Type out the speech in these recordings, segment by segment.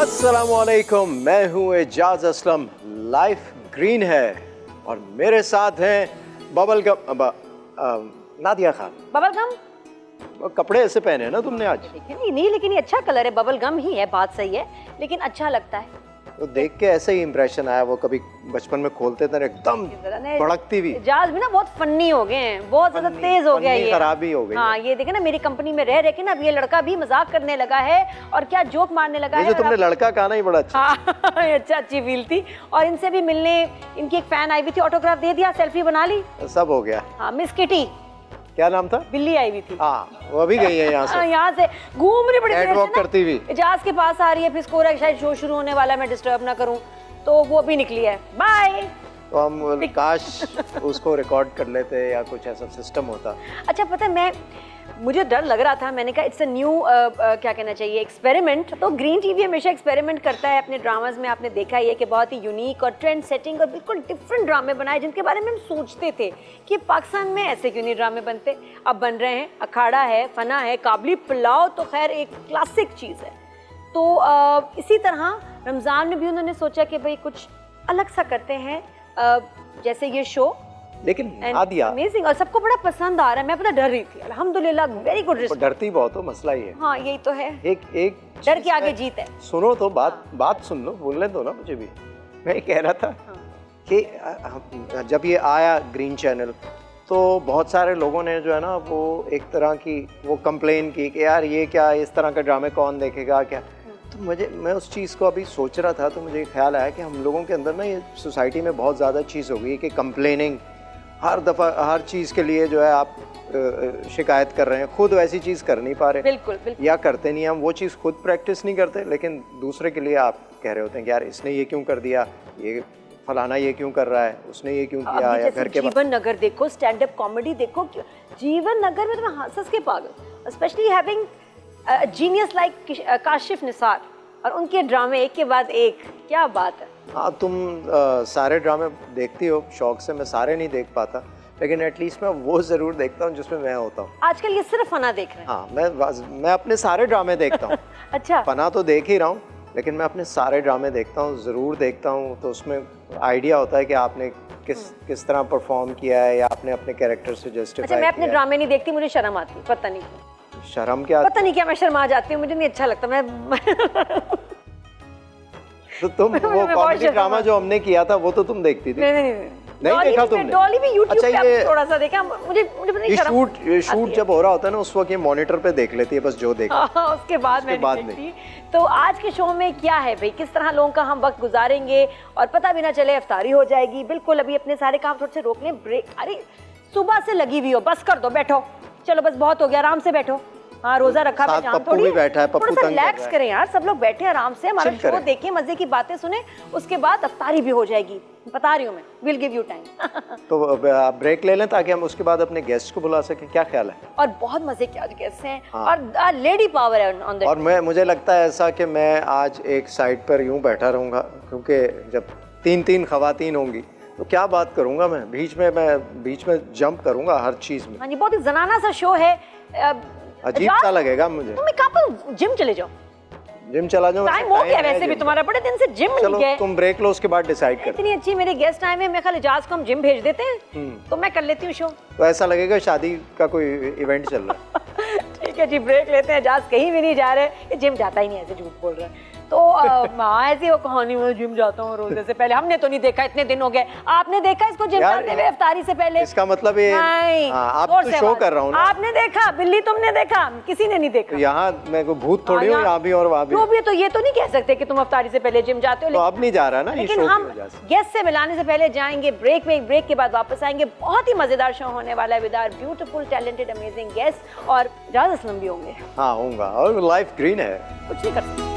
अस्सलामुअलैकुम, मैं हूँ एजाज असलम। लाइफ ग्रीन है और मेरे साथ हैं bubble gum Nadia Khan. Bubble gum कपड़े ऐसे पहने हैं ना तुमने आज? नहीं, लेकिन ये अच्छा कलर है, बबल गम ही है, बात सही है, लेकिन अच्छा लगता है। तो देख के ऐसे ही इंप्रेशन आया। वो कभी बचपन में खोलते थे एकदम भड़कती हुई। एजाज भी ना बहुत फनी हो गए हैं, बहुत ज्यादा तेज हो गया ये, खराबी हो गई। हाँ, ये देखे ना मेरी कंपनी में रह के ना अब ये लड़का भी मजाक करने लगा है और क्या जोक मारने लगा है। जो तुमने लड़का कहा ना, ये बड़ा अच्छा। हाँ, अच्छी फील थी। और इनसे भी मिलने, इनकी एक फैन आई हुई थी, ऑटोग्राफ दे दिया, सेल्फी बना ली, सब हो गया। हाँ, मिस किटी, क्या नाम था? बिल्ली आई हुई थी। हाँ, वो अभी गई है यहाँ से। यहाँ से घूम रही बड़ी कैट वॉक करती हुई एजाज के पास आ रही है, फिर स्कोर शायद शो शुरू होने वाला है, मैं डिस्टर्ब ना करूं, तो वो भी निकली है। बाय। तो हम काश उसको रिकॉर्ड कर लेते या कुछ ऐसा सिस्टम होता। अच्छा, पता है मुझे डर लग रहा था, मैंने कहा इट्स अ न्यू क्या कहना चाहिए, एक्सपेरिमेंट। तो ग्रीन टीवी हमेशा एक्सपेरिमेंट करता है अपने ड्रामाज में। आपने देखा ही है कि बहुत ही यूनिक और ट्रेंड सेटिंग और बिल्कुल डिफरेंट ड्रामे बनाए जिनके बारे में हम सोचते थे कि पाकिस्तान में ऐसे क्यों नहीं ड्रामे बनते। अब बन रहे हैं। अखाड़ा है, फना है, काबली पुलाव तो खैर एक क्लासिक चीज़ है। तो इसी तरह रमज़ान में भी उन्होंने सोचा कि भाई कुछ अलग सा करते हैं, जैसे ये शो। लेकिन आदिया अमेजिंग और सबको बड़ा पसंद आ रहा है। मैं पता डर रही थी, अल्हम्दुलिल्लाह, वेरी गुड रिस्पॉन्स। डरती बहुत हो, मसला ही है। हाँ, यही तो है, एक डर के आगे जीत है। सुनो तो बात सुन लो, बोलने दो ना मुझे भी। मैं कह रहा था कि जब ये आया ग्रीन चैनल तो बहुत सारे लोगों ने जो है ना वो एक तरह की वो कंप्लेन की कि यार ये क्या, इस तरह के ड्रामे कौन देखेगा क्या। तो मैं उस चीज़ को अभी सोच रहा था तो मुझे ख्याल आया कि हम लोगों के अंदर ना ये सोसाइटी में बहुत ज़्यादा चीज़ हो गई कि कंप्लेनिंग, हर दफ़ा हर चीज़ के लिए जो है आप शिकायत कर रहे हैं, खुद वैसी चीज़ कर नहीं पा रहे। बिल्कुल। या करते नहीं, हम वो चीज़ खुद प्रैक्टिस नहीं करते, लेकिन दूसरे के लिए आप कह रहे होते हैं कि यार इसने ये क्यों कर दिया, ये फलाना ये क्यों कर रहा है, उसने ये क्यों किया। या घर के जीवन नगर देखो, स्टैंड अप कॉमेडी देखो, जीवन नगर में तो मैं हंस के पागल, specially having genius like Kashif Nisar और उनके ड्रामे एक के बाद एक, क्या बात है। हाँ, तुम सारे ड्रामे देखती हो शौक से। मैं सारे नहीं देख पाता, लेकिन एटलीस्ट मैं वो ज़रूर देखता हूँ जिसमें मैं होता हूँ। आजकल ये सिर्फ फना देख रहे हैं? हाँ, मैं अपने सारे ड्रामे देखता हूँ। अच्छा। फना तो देख ही रहा हूँ, लेकिन मैं अपने सारे ड्रामे देखता हूँ, ज़रूर देखता हूँ। तो उसमें आइडिया होता है कि आपने किस तरह परफॉर्म किया है या आपने अपने कैरेक्टर से जस्टिफाई किया। मैं अपने ड्रामे नहीं देखती, मुझे शर्म आती है, पता नहीं क्यों। शर्म क्या? पता नहीं क्या, मैं शर्मा जाती हूँ, मुझे नहीं अच्छा लगता। मैं तो तुम वो कॉमेडी ड्रामा जो हमने किया था वो तो तुम देखती थी? नहीं देखा तुमने? डॉली भी यूट्यूब अच्छा, पे थोड़ा सा देखा, मुझे नहीं शर्म। शूट जब हो रहा होता है ना उस वक्त ये मॉनिटर पे देख लेती है बस, जो देखा। उसके बाद मैं नहीं देखती। तो आज के शो में क्या है भाई, किस तरह लोगों का हम वक्त गुजारेंगे और पता भी ना चले, इफ्तारी हो जाएगी। बिल्कुल, अभी अपने सारे काम थोड़े से रोक लें, ब्रेक। अरे सुबह से लगी हुई हो, बस कर दो, बैठो, चलो बस बहुत हो गया, आराम से बैठो। हाँ, रोजा रखा, पप्पू भी बैठा है, पप्पू तंग रिलैक्स करें यार, सब लोग बैठे आराम से, हमारा शो देखें, मजे की बातें सुने, उसके बाद इफ्तारी भी हो जाएगी, बता रही हूँ मैं। Will give you time. तो ब्रेक ले लें ताकि हम उसके बाद अपने गेस्ट को बुला सकें, क्या ख्याल है? और बहुत मजे के आज गेस्ट हैं। हाँ। और लेडी पावर है ऑन दैट। और मुझे लगता है ऐसा कि मैं आज एक साइड पर यूं बैठा रहूंगा, क्योंकि जब तीन खवातीन होंगी तो क्या बात करूंगा मैं बीच में जंप करूंगा हर चीज में। हाँ जी, बहुत ही जनाना सा शो है, अजीब सा लगेगा मुझे। तुम एक कपल जिम चले जाओ, जिम चला जाओ। टाइम हो गया वैसे भी तुम्हारा, बड़े दिन से जिम नहीं गए। तुम ब्रेक लो, उसके बाद डिसाइड कर। इतनी अच्छी मेरे गेस्ट आए हैं, मैं खाली एजाज को हम जिम भेज देते हैं तो मैं कर लेती हूँ शो। तो ऐसा लगेगा शादी का कोई इवेंट चल रहा है। ठीक है जी, ब्रेक लेते हैं। एजाज कहीं भी नहीं जा रहे, ये जिम जाता ही नहीं, ऐसे झूठ बोल रहे हैं। तो ऐसी वो कहानी में जिम जाता हूँ रोजे से पहले। हमने तो नहीं देखा, इतने दिन हो गए। आपने देखा इसको जिम जाते हुए इफ्तारी से पहले? इसका मतलब ये आप तो शो कर रहा हूँ ना। आपने देखा, बिल्ली तुमने देखा, किसी ने नहीं देखा। यहाँ मैं को भूत थोड़ी हूँ, यहाँ भी और वहाँ भी। जो भी, तो ये तो नहीं कह सकते कि तुम इफ्तारी से पहले जिम जाते हो। तो अब नहीं जा रहा ना, लेकिन हम गेस्ट से मिलाने से पहले जाएंगे ब्रेक में, ब्रेक के बाद वापस आएंगे। बहुत ही मजेदार शो होने वाला है with our beautiful talented amazing guest, और एजाज असलम भी होंगे। हाँ, होगा, और लाइफ ग्रीन है, कुछ नहीं कर सकते।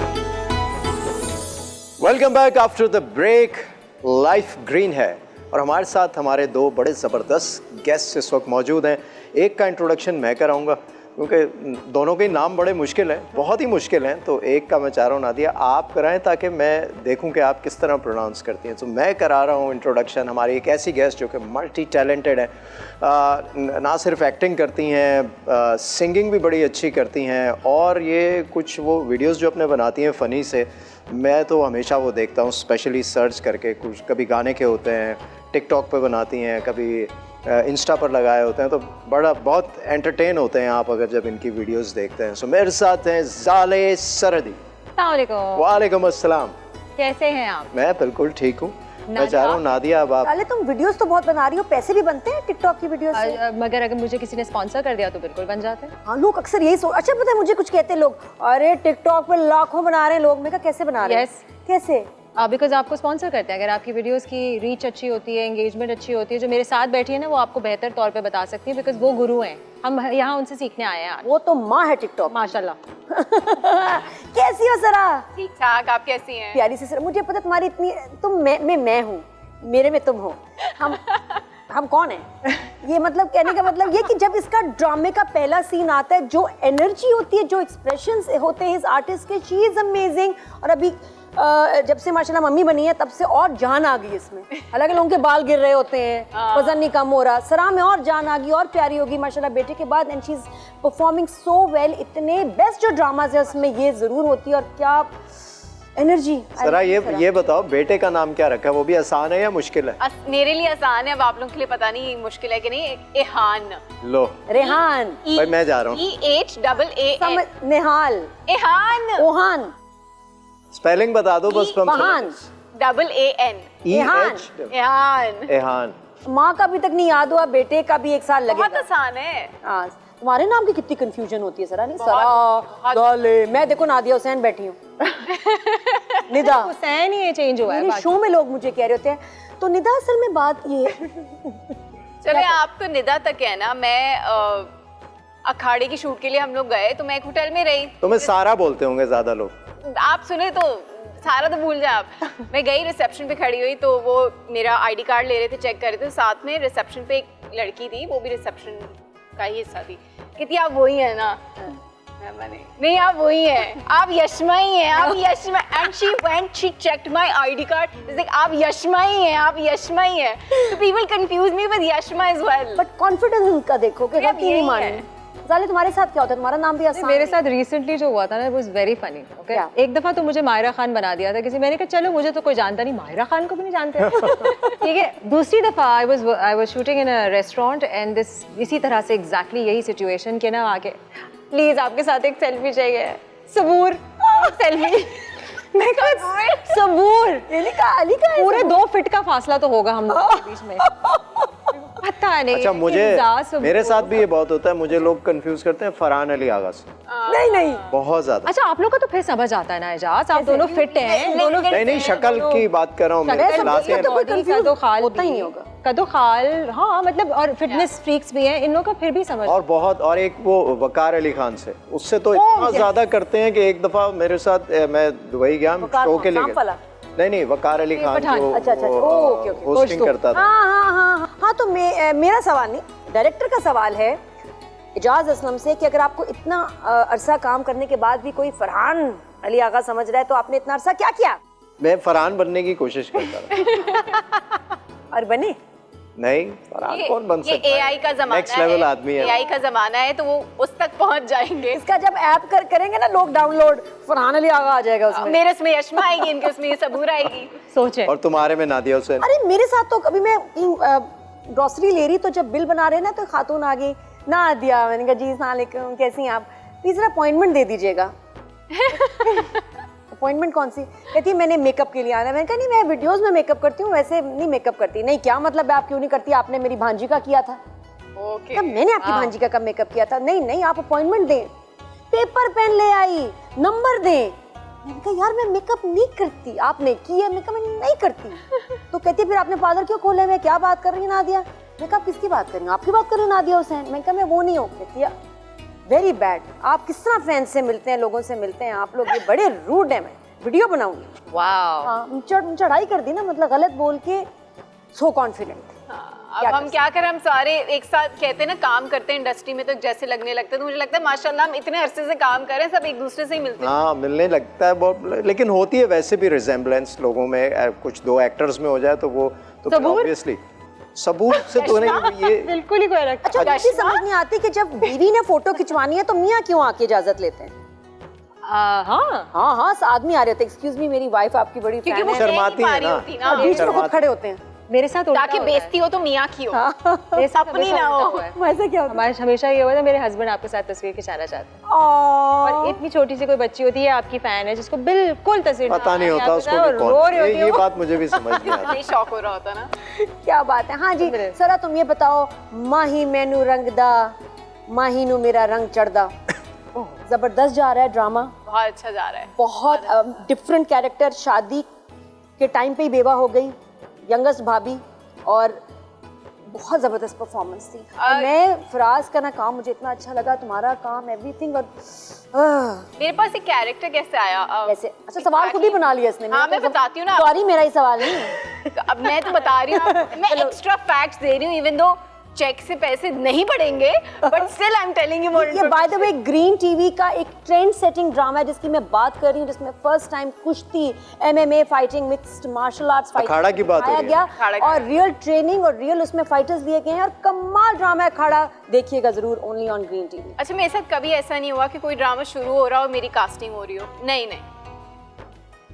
Welcome back after the break. Life green है और हमारे साथ हमारे दो बड़े ज़बरदस्त गेस्ट इस वक्त मौजूद हैं। एक का इंट्रोडक्शन मैं कराऊंगा क्योंकि दोनों के नाम बड़े मुश्किल हैं, बहुत ही मुश्किल हैं। तो एक का मैं चाह रहा हूँ नादिया आप कराएं ताकि मैं देखूं कि आप किस तरह प्रोनाउंस करती हैं। तो मैं करा रहा हूँ इंट्रोडक्शन हमारी एक ऐसी गेस्ट जो कि मल्टी टैलेंटेड है, ना सिर्फ एक्टिंग करती हैं, सिंगिंग भी बड़ी अच्छी करती हैं, और ये कुछ वो वीडियोस जो अपने बनाती हैं फ़नी से मैं तो हमेशा वो देखता हूँ, स्पेशली सर्च करके। कुछ कभी गाने के होते हैं, टिकटॉक पे बनाती हैं, कभी इंस्टा पर लगाए होते हैं, तो बहुत एंटरटेन होते हैं आप अगर जब इनकी वीडियोस देखते हैं। सो मेरे साथ हैं ज़ाले सरदी। अस्सलामुअलैकुम। वालेकुम अस्सलाम। कैसे हैं आप? मैं बिल्कुल ठीक हूँ। मैं चाह रहा हूँ नादिया, अब आप साले तुम वीडियोस तो बहुत बना रही हो, पैसे भी बनते हैं टिकटॉक की वीडियोस से? मगर अगर मुझे किसी ने स्पॉन्सर कर दिया तो बिल्कुल बन जाते हैं। हाँ, लोग अक्सर यही सोच, अच्छा पता है मुझे कुछ कहते हैं लोग, अरे टिकटॉक पे लाखों बना रहे हैं लोग। मैं कहा कैसे बना रहे हैं? Yes. कैसे? बिकॉज आपको स्पॉन्सर करते हैं। अगर आपकी वीडियोस की रीच अच्छी होती है, एंगेजमेंट अच्छी होती है, जो मेरे साथ बैठी है ना वो आपको बेहतर तौर पे बता सकती है, बिकॉज वो गुरु हैं। हम यहाँ उनसे सीखने आए हैं आज। वो तो माँ है टिकटॉक। माशाल्लाह। कैसी हो सरा? ठीक ठाक। आप कैसी हैं? प्यारी सी सरा। मुझे पता तुम्हारी इतनी, तुम मैं हूँ, मेरे में तुम हो, हम कौन है? ये मतलब कहने का मतलब ये कि जब इसका ड्रामे का पहला सीन आता है, जो एनर्जी होती है, जो एक्सप्रेशंस होते हैं इस आर्टिस्ट के, शी इज अमेजिंग। और अभी जब से माशाल्लाह मम्मी बनी है तब से और जान आ गई इसमें। हालांकि लोगों के बाल गिर रहे होते हैं, वजन नहीं कम हो रहा, सरा में और जान आ गई और प्यारी होगी माशाल्लाह बेटे के बाद। And she is performing so well. इतने बेस्ट जो ड्रामाज है उसमें ये जरूर होती है। और क्या एनर्जी। सरा, ये बताओ बेटे का नाम क्या रखा है? वो भी आसान है या मुश्किल है? मेरे लिए आसान है, अब आप लोगों के लिए पता नहीं मुश्किल है कि नहीं। एहान। लो रेहान। भाई मैं जा रहा हूँ। EHAAN। निहाल। एहान। ओहान। स्पेलिंग बता दो बस। वहान। AAN। एहान। एहान। एहान। माँ का अभी तक नहीं याद हुआ, बेटे का भी एक साल लगेगा। बहुत आसान है। हाँ, तुम्हारे नाम की कितनी कंफ्यूजन होती है सरा। नहीं बहुत, सरा बहुत। दाले। मैं देखो नादिया हुसैन बैठी हूँ। निदा हुसैन ही ये चेंज हुआ है। मेरे शो में लोग मुझे कह रहे होते हैं, तो निदा असल में बात ये चले आप तो निदा तक है ना। मैं अखाड़े की शूट के लिए हम लोग गए तो मैं एक होटल में रही। तुम्हें सारा बोलते होंगे ज्यादा लोग। आप सुने तो सारा तो भूल जाए आप। मैं गई, रिसेप्शन पे खड़ी हुई तो वो मेरा आईडी कार्ड ले रहे थे, चेक कर रहे थे। साथ में रिसेप्शन पे एक लड़की थी, वो भी रिसेप्शन का ही हिस्सा थी। कहती आप वही है ना? मैंने नहीं, आप वही हैं, आप यशमा ही हैं, आप Yashma. And she went, she checked my ID card, like आप यशमा ही हैं, आप यशमा ही हैं। तो people confuse me with Yashma as well. But confidence उनका देखो कि गलती नहीं माने। जाले तुम्हारे साथ क्या होता है? तुम्हारा नाम भी आसान मेरे साथ रिसेंटली जो हुआ था ना, वाज वेरी फनी। ओके, एक दफा तो मुझे मायरा खान बना दिया था किसी। मैंने कहा चलो मुझे तो कोई जानता नहीं, मायरा खान को भी नहीं जानते। ठीक है। दूसरी दफा I was shooting in a restaurant and इसी तरह से एग्जैक्टली यही सिचुएशन के ना आके, प्लीज आपके साथ एक सेल्फी चाहिए। सबूर सेल्फी। मैं कहा सबूर, यानी का अली का पूरे 2 फीट का फासला तो होगा हम लोगों के बीच में। पता नहीं। अच्छा, मेरे साथ भी ये बहुत होता है। मुझे लोग कंफ्यूज करते हैं फरहान अली आगा से। नहीं बहुत ज्यादा। अच्छा, आप लोग का तो फिर समझ आता है ना एजाज, आप दोनों फिट हैं, दोनों नहीं शक्ल की बात कर रहा हूँ मैं। तो कोई कंफ्यूज होता ही नहीं होगा। कदो खाल, हाँ मतलब, और फिटनेस फ्रीक्स भी हैं, इन लोगों का फिर भी समझ। और बहुत, और एक वो वकार अली खान से, उससे तो इतना ज्यादा करते हैं कि एक दफा मेरे साथ, मैं दुबई गया शो के लिए। नहीं, वकार अली खान जो अच्छा, ओके होस्टिंग करता था। हाँ, तो मेरा सवाल नहीं, डायरेक्टर का सवाल है एजाज असलम से कि अगर आपको इतना अरसा काम करने के बाद भी कोई फरहान अली आगा समझ रहा है, तो आपने इतना अरसा क्या किया? मैं फरहान बनने की कोशिश करता था। और बने नहीं, फरहान कौन बन सकता है? ये AI का जमाना है, नेक्स्ट लेवल आदमी है। AI का जमाना है तो वो उस तक पहुंच जाएंगे। इसका जब ऐप करेंगे ना लोग डाउनलोड, फरहान अली आगा आ जाएगा उसमें। मेरे उसमें यशमा आएगी, इनके उसमें ये सबूर आएगी। सोचे। और तुम्हारे में नादिया हुसैन। अरे मेरे साथ तो कभी मैं ग्रोसरी ले रही तो जब बिल बना रहे ना तो खातून आ गई, ना दिया। मैंने कहा जी अस्सलाम वालेकुम, कैसी हैं आप? प्लीज जरा अपॉइंटमेंट दे दीजिएगा। अपॉइंटमेंट कौन सी? कहती है मैंने मेकअप के लिए आना है। मैंने कहा नहीं, मैं वीडियोस में मेकअप करती हूँ, वैसे नहीं मेकअप करती। नहीं, क्या मतलब है, आप क्यों नहीं करती? आपने मेरी भांजी का किया था। ओके। मैंने आपकी भांजी का कब मेकअप किया था? नहीं, आप अपॉइंटमेंट दें। पेपर पेन ले आई, नंबर दें। मैंने कहा यार मैं मेकअप नहीं करती, आपने किया मेकअप, मैं नहीं करती। तो कहती फिर आपने पार्लर क्यों खोले हुए? क्या बात कर रही है नादिया? मैं कहा किसकी बात कर रही हूँ? आपकी बात कर रही हूँ नादिया हुसैन। मैं कहा मैं वो नहीं हूँ। कहती है वेरी बैड, आप किस तरह फैंस से मिलते हैं, लोगों से मिलते हैं आप लोग, ये बड़े रूड है। मैं वीडियो बनाऊंगी। वाओ। हाँ, चढ़ाई कर दी ना, मतलब गलत बोल के, सो कॉन्फिडेंट। अब हम क्या करें, हम सारे एक साथ कहते हैं ना काम करते हैं इंडस्ट्री में, तो जैसे लगने लगता है। तो मुझे लगता है माशाल्लाह हम इतने अरसे से काम कर रहे हैं, सब एक दूसरे से ही मिलते हैं। हाँ, मिलने लगता है बहुत, लेकिन होती है वैसे भी रिजेम्बलेंस लोगों में। कुछ 2 एक्टर्स में हो जाए तो वो तो ऑब्वियसली सबूत से तो नहीं, ये बिल्कुल ही कोई। अच्छा, मुझे समझ नहीं आती कि जब बीवी ने फोटो खिंचवानी है तो मियाँ क्यों आके इजाजत लेते हैं? हाँ हाँ, आदमी आ रहे होते, एक्सक्यूज मी मेरी वाइफ आपकी बड़ी क्योंकि fan वो है। शर्माती है ना। होती ना बीच में खुद खड़े होते हैं। मेरे साथ उल्टा ताकि होता है। बेइज्जती हो तो मियाँ की हो, मेरे साथ अपनी हमेशा ना उल्टा हो। हुआ है। वैसे क्या होता हमारे हमेशा ये हुआ था, मेरे हस्बैंड आपके साथ तस्वीर खिंचाना चाहते हैं है? और इतनी छोटी सी कोई बच्ची होती है आपकी फैन है जिसको बिल्कुल तस्वीर पता नहीं होता उसको भी रो रही कौन, होती है ये वो। बात मुझे भी समझ नहीं आती। नहीं शौक हो रहा होता ना। क्या बात है। हाँ जी सरा, तुम ये बताओ, माही मैनू रंगदा, माही नू मेरा रंग चढ़दा, जबरदस्त जा रहा है ड्रामा, बहुत अच्छा जा रहा है। बहुत डिफरेंट कैरेक्टर। शादी के टाइम पे ही बेवा हो गई, यंगेस्ट भाभी, और बहुत ज़बरदस्त परफॉर्मेंस थी। और मैं फराज का ना काम मुझे इतना अच्छा लगा, तुम्हारा काम एवरीथिंग। और मेरे पास एक कैरेक्टर कैसे आया? कैसे? अच्छा सवाल खुद ही बना लिया इसने। हाँ मैं बताती हूँ ना। सॉरी मेरा ही सवाल नहीं है। तो अब मैं तो बता रही हूँ, मैं एक्स्ट्रा फैक्ट्स दे रही हूँ, इवन दो चेक से पैसे नहीं पड़ेंगे, but still I am telling you more. ये by the way green TV का एक ट्रेंड सेटिंग ड्रामा है जिसकी मैं बात कर रही हूँ, जिसमें फर्स्ट टाइम कुश्ती, MMA fighting, mixed martial arts अखाड़ा की बात हो रही है। गया अखाड़ा की और रियल ट्रेनिंग और रियल उसमें फाइटर्स लिए गए हैं, और कमाल ड्रामा है अखाड़ा। देखिएगा जरूर, ओनली ऑन ग्रीन टीवी। अच्छा मेरे साथ कभी ऐसा नहीं हुआ कि कोई ड्रामा शुरू हो रहा हो मेरी कास्टिंग हो रही हो, नहीं नहीं,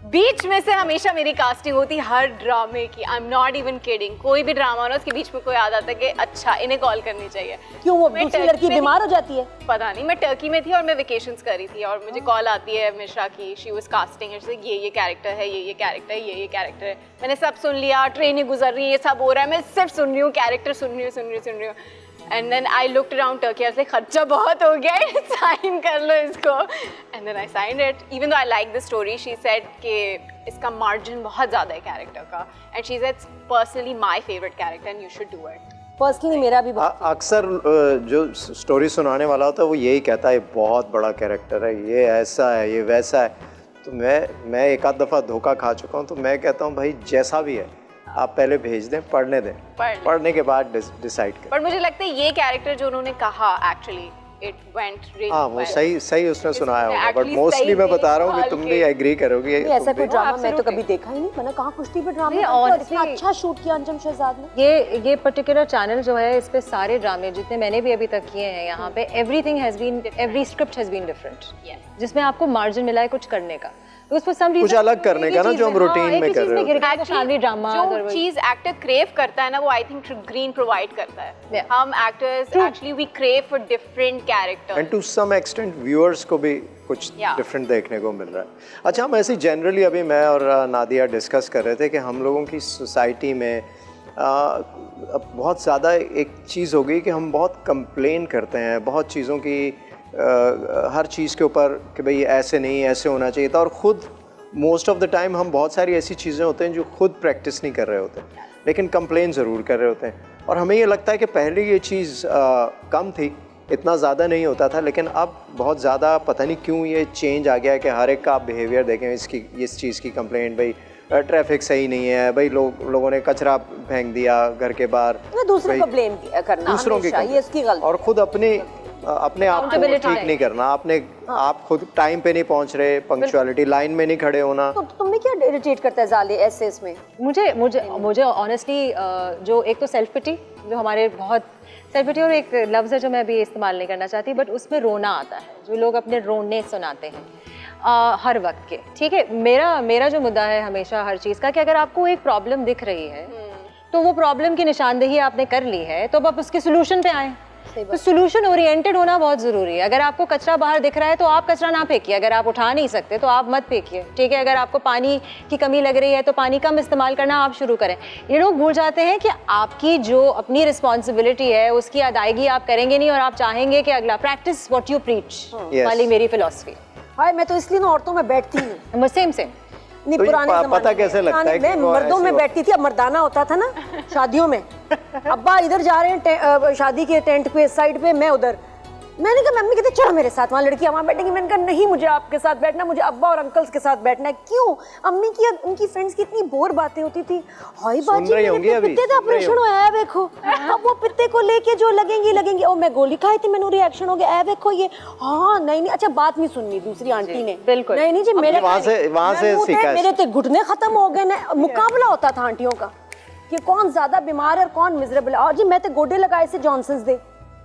बीच में से हमेशा मेरी कास्टिंग होती हर ड्रामे की। I am not even kidding. कोई भी ड्रामा हो ना, उसके बीच में कोई याद आता है कि अच्छा इन्हें कॉल करनी चाहिए। क्यों वो मैं दूसरी टर्की लड़की में बीमार हो जाती है? पता नहीं, मैं टर्की में थी और मैं वेकेशंस कर रही थी और मुझे कॉल आती है मिश्रा की, शी वाज कास्टिंग, ये कैरेक्टर है, ये कैरेक्टर है, ये कैरेक्टर है। मैंने सब सुन लिया, ट्रेनें गुजर रही है, ये सब हो रहा है, मैं सिर्फ सुन रही हूँ, कैरेक्टर सुन रही हूँ। And then I looked around Turkey, I was like, खर्चा बहुत हो गया है, साइन कर लो इसको। And then I signed it, even though I liked the story. She said कि इसका मार्जिन बहुत ज़्यादा है कैरेक्टर का, and she said it's personally my favorite character and you should do it. Personally मेरा भी अक्सर जो स्टोरी सुनाने वाला होता है वो यही कहता है बहुत बड़ा कैरेक्टर है, ये ऐसा है, ये वैसा है। तो मैं एक आध दफ़ा धोखा खा चुका हूँ, तो मैं कहता हूँ भाई जैसा भी है आप पहले भेज दें, पढ़ने दें, पढ़ने के बाद डिसाइड करें। पर मुझे लगता है ये कैरेक्टर जो उन्होंने कहा एक्चुअली इट वेंट रियली हाँ वो सही उसने सुनाया होगा, बट मोस्टली मैं बता रहा हूँ कि तुम भी एग्री करोगे। ऐसा कोई ड्रामा मैं तो कभी देखा ही नहीं। मैंने कहा कुश्ती पे ड्रामा इतना अच्छा शूट किया अंजुम शहजाद ने। ये पर्टिकुलर चैनल जो है, इस पे सारे ड्रामे जितने मैंने भी अभी तक किए हैं यहाँ पे, every script has been different, जिसमें आपको मार्जिन मिला है कुछ करने का, उसको कुछ अलग करने का ना, जो हम रूटीन में कर रहे होते हैं। फैमिली ड्रामा जो चीज एक्टर क्रेव करता है ना, वो आई थिंक ग्रीन प्रोवाइड करता है। हम actors actually we crave for different characters, and to some extent viewers को भी कुछ डिफरेंट देखने को मिल रहा है। अच्छा, हम ऐसे जनरली अभी मैं और नादिया डिस्कस कर रहे थे कि हम लोगों की सोसाइटी में बहुत ज़्यादा एक चीज़ हो गई कि हम बहुत कंप्लेन करते हैं बहुत चीज़ों की, हर चीज़ के ऊपर कि भाई ऐसे नहीं, ऐसे होना चाहिए था, और ख़ुद मोस्ट ऑफ द टाइम हम बहुत सारी ऐसी चीज़ें होते हैं जो खुद प्रैक्टिस नहीं कर रहे होते, लेकिन कंप्लेन ज़रूर कर रहे होते हैं। और हमें ये लगता है कि पहले ये चीज़ कम थी, इतना ज़्यादा नहीं होता था, लेकिन अब बहुत ज़्यादा पता नहीं क्यों ये चेंज आ गया है कि हर एक का आप बिहेवियर देखें, इस चीज़ की कंप्लेंट, भाई ट्रैफिक सही नहीं है, भाई लोगों ने कचरा फेंक दिया घर के बाहर, दूसरे को ब्लेम करना, दूसरों की ये इसकी गलती, और खुद अपने आप को ठीक नहीं करना, आप खुद टाइम पे नहीं पहुंच रहे, पंक्चुअलिटी, लाइन में नहीं खड़े होना। तो तुम्हें क्या इरिटेट करता है ज़ाले ऐसे इसमें? मुझे ऑनेस्टली जो एक तो सेल्फ पिटी, जो हमारे बहुत सेल्फ पिटी, और एक लफ्ज़ है जो मैं भी इस्तेमाल नहीं करना चाहती, बट उसमें रोना आता है, जो लोग अपने रोने सुनाते हैं हर वक्त के। ठीक है, मेरा जो मुद्दा है हमेशा हर चीज़ का, कि अगर आपको एक प्रॉब्लम दिख रही है तो वो प्रॉब्लम की निशानदेही आपने कर ली है, तो अब आप उसके सोल्यूशन पे आए। तो सोल्यूशन ओरिएंटेड होना बहुत ज़रूरी है। अगर आपको कचरा बाहर दिख रहा है तो आप कचरा ना फेंकिए, अगर आप उठा नहीं सकते तो आप मत फेंकिए। ठीक है, अगर आपको पानी की कमी लग रही है तो पानी कम इस्तेमाल करना आप शुरू करें। ये लोग भूल जाते हैं कि आपकी जो अपनी रिस्पॉन्सिबिलिटी है उसकी अदायगी आप करेंगे नहीं, और आप चाहेंगे कि अगला प्रैक्टिस व्हाट यू प्रीच वाली मेरी फिलॉसफी। हाय, मैं तो इसलिए ना औरतों में बैठती हूँ। सेम नहीं, तो पुराने पता कैसे लगता है मैं मर्दों में बैठती थी, अब मर्दाना होता था ना शादियों में। अब्बा इधर जा रहे हैं शादी के टेंट पे, साइड पे, मैं उधर। मैंने कहा, मम्मी कहते चलो मेरे साथ, वहाँ लड़कियाँ वहाँ बैठेंगी। मैंने कहा नहीं, मुझे आपके साथ बैठना, मुझे अब्बा और अंकल्स के साथ बैठना है। क्यों? अम्मी की उनकी फ्रेंड्स की इतनी बोर बातें होती थी। हाय बाजी, मेरे पित्ते का ऑपरेशन हुआ है, देखो अब वो पित्ते को लेके जो लगेंगी। ओ मैं गोली खाई थी, मैंने रिएक्शन हो गया, देखो ये। हाँ नहीं, अच्छा बात नहीं सुननी दूसरी आंटी ने, बिल्कुल नहीं जी, मेरे वहाँ से सीखा, मेरे तो घुटने खत्म हो गए ना। मुकाबला होता था आंटियों का कि कौन ज्यादा बीमार है और कौन मिजरेबल है। और जी मैं तो गोडे लगाए से जॉनसन्स दे,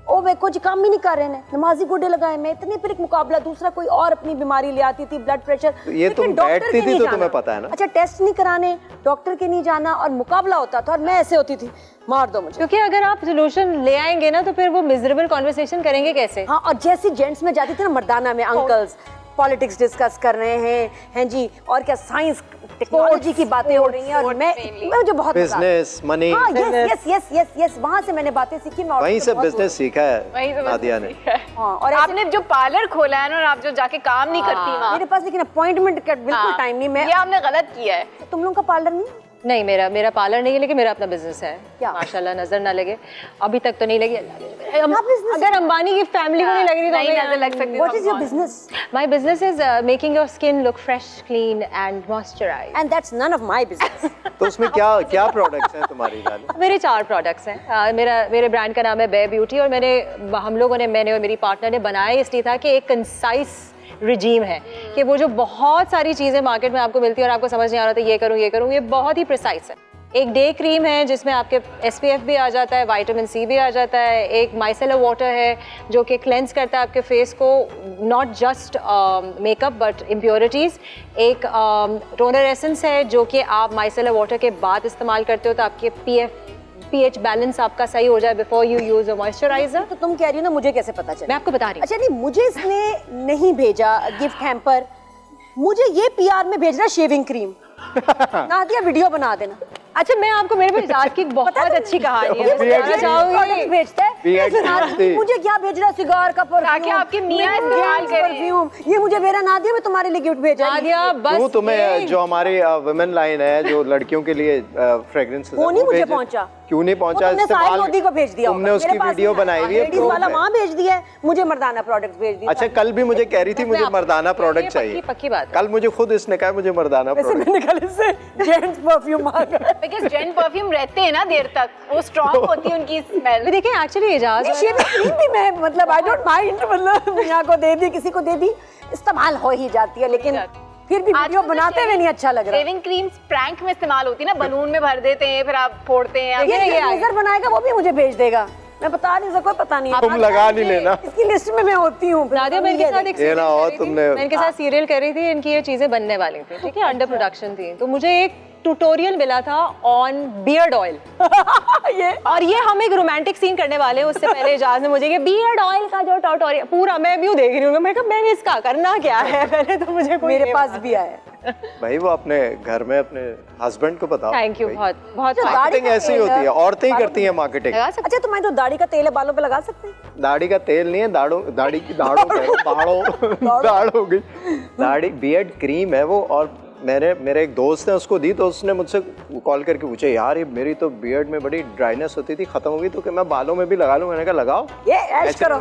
ओ वे कुछ काम भी नहीं कर रहे हैं, नमाजी गोडे लगाए, मैं इतने फिर एक मुकाबला, दूसरा कोई और अपनी बीमारी ले आती थी, ब्लड प्रेशर। ये तुम बैठती थी तो तुम्हें पता है ना। अच्छा, टेस्ट नहीं कराने, डॉक्टर के नहीं जाना, और मुकाबला होता था और मैं ऐसे होती थी, मार दो मुझे। क्योंकि अगर आप सोल्यूशन ले आएंगे ना तो फिर वो मिजरेबल कॉन्वर्सेशन करेंगे कैसे? हाँ, और जैसे जेंट्स में जाती थी ना मर्दाना में, अंकल्स पॉलिटिक्स डिस्कस कर रहे हैं जी, और क्या साइंस टेक्नोलॉजी की बातें हो रही हैं, और मैं मुझे बहुत बिजनेस मनी, हाँ, यस, वहाँ से मैंने बातें सीखी। मैं वहीं से बिजनेस सीखा वहीं है से नादिया ने। हाँ, और आपने जो पार्लर खोला है ना, और आप जो जाके काम नहीं करती वहाँ, मेरे पास लेकिन अपॉइंटमेंट का बिल्कुल टाइम नहीं। मैं, ये आपने गलत किया है। तुम लोगों का पार्लर नहीं? नहीं, मेरा पार्लर नहीं है, लेकिन मेरा अपना बिजनेस है। क्या? माशाल्लाह, नजर ना लगे अभी तक तो नहीं लगी। अगर अंबानी की फैमिली को नहीं लग रही तो नहीं नजर लग सकती। What is your business? My business is making your skin look fresh, clean and moisturized. And that's none of my business. तो उसमें क्या प्रोडक्ट्स हैं तुम्हारी वाले? मेरे 4 प्रोडक्ट्स हैं। मेरे ब्रांड का नाम है बे ब्यूटी, और मैंने और मेरी पार्टनर ने बनाया इसलिए था कि एक कंसाइज रिजीम है कि वो जो बहुत सारी चीज़ें मार्केट में आपको मिलती है और आपको समझ नहीं आ रहा था ये करूँ, ये बहुत ही प्रिसाइज है। एक डे क्रीम है जिसमें आपके SPF भी आ जाता है, विटामिन C भी आ जाता है। एक माइसेलर वाटर है जो कि क्लेंस करता है आपके फेस को, not just makeup but impurities. एक टोनर एसेंस है जो कि आप माइसेलर वाटर के बाद इस्तेमाल करते हो तो आपके pH बैलेंस आपका सही हो जाए before you use a moisturiser. तो तुम कह रही हो ना, मुझे कैसे पता चला? मैं आपको बता रही हूँ। अच्छा नहीं, मुझे इसने नहीं भेजा गिफ्ट हैम्पर, मुझे ये PR में भेज रहा शेविंग क्रीम। नादिया वीडियो बना देना। अच्छा, मैं आपको मेरे पास इजाज की बहुत अच्छी कहानी है, बताना चाहूंगी। भेजता है मुझे क्या भेज रहा, सिगार का ताकि आपके मियां इस्तेमाल करें। परफ्यूम ये मुझे मेरा नादिया में तुम्हारे लिए गिफ्ट भेजा। नादिया बस वो तुम्हें जो हमारी वुमेन लाइन है जो लड़कियों के लिए फ्रेग्रेंसेस, वो नहीं मुझे पहुंचा। क्यों नहीं पहुंचा? तुमने साहिल मोदी को भेज दिया, तुमने उसकी वीडियो बनाई हुई है, लेडीज वाला वहाँ भेज दिया है, मुझे मर्दाना प्रोडक्ट्स भेज दिया। अच्छा, कल भी मुझे कह रही थी मुझे मर्दाना प्रोडक्ट चाहिए। पक्की बात है। कल मुझे खुद इसने कहा मुझे मर्दाना प्रोडक्ट। मैंने कल इससे जेंट्स परफ्यूम मांगा, बिकॉज़ जेंट परफ्यूम रहते हैं ना देर तक, वो स्ट्रांग होती है उनकी स्मेल। देखिए एक्चुअली इजाज शेविंग क्रीम भी मैं मतलब आई डोंट माइंड, मतलब मियां को दे दी, किसी को दे दी, इस्तेमाल हो ही जाती है, लेकिन फिर भी वीडियो बनाते हुए नहीं अच्छा लग रहा। शेविंग क्रीम प्रैंक में इस्तेमाल होती है ना, बलून में भर देते हैं फिर आप फोड़ते हैं। ये लेजर बनाएगा वो भी मुझे भेज देगा, मैं बता नहीं सकता, पता नहीं। तुम लगा नहीं लेना, इसकी लिस्ट में मैं होती हूँ। नादिया मेरे के साथ एक ये ना हो तुमने, मैं इनके साथ सीरियल कर रही थी, इनकी ये चीजें बनने वाली थी, ठीक है, अंडर प्रोडक्शन थी, तो मुझे एक ट्यूटोरियल मिला था ऑन बियर्ड ऑयल। ये हम एक रोमांटिक सीन करने वाले हैं, उससे पहले इजाज ने मुझे कि बियर्ड ऑयल का जो ट्यूटोरियल पूरा मैं व्यू देख रही हूँ, मैं कहा मैंने इसका करना क्या है, पहले तो मुझे कोई मेरे पास भी आया। भाई वो अपने घर में अपने हस्बैंड को बताओ। थैंक यू, बहुत बहुत मार्केटिंग ऐसी ही होती है, औरतें ही करती हैं मार्केटिंग। अच्छा, तुम्हारे जो दाढ़ी का तेल है बालों पे लगा सकते हैं? दाढ़ी का तेल नहीं है, दाढ़ी की दाढ़ हो गई, दाढ़ी बियर्ड क्रीम है वो। और मेरे एक दोस्त ने उसको दी तो उसने मुझसे कॉल करके पूछे, यार ये मेरी तो बियर्ड में बड़ी ड्राइनेस होती थी, खत्म हो गई, तो कि मैं बालों में भी लगा लूं। मैंने कहा लगाओ, ये ऐश करो,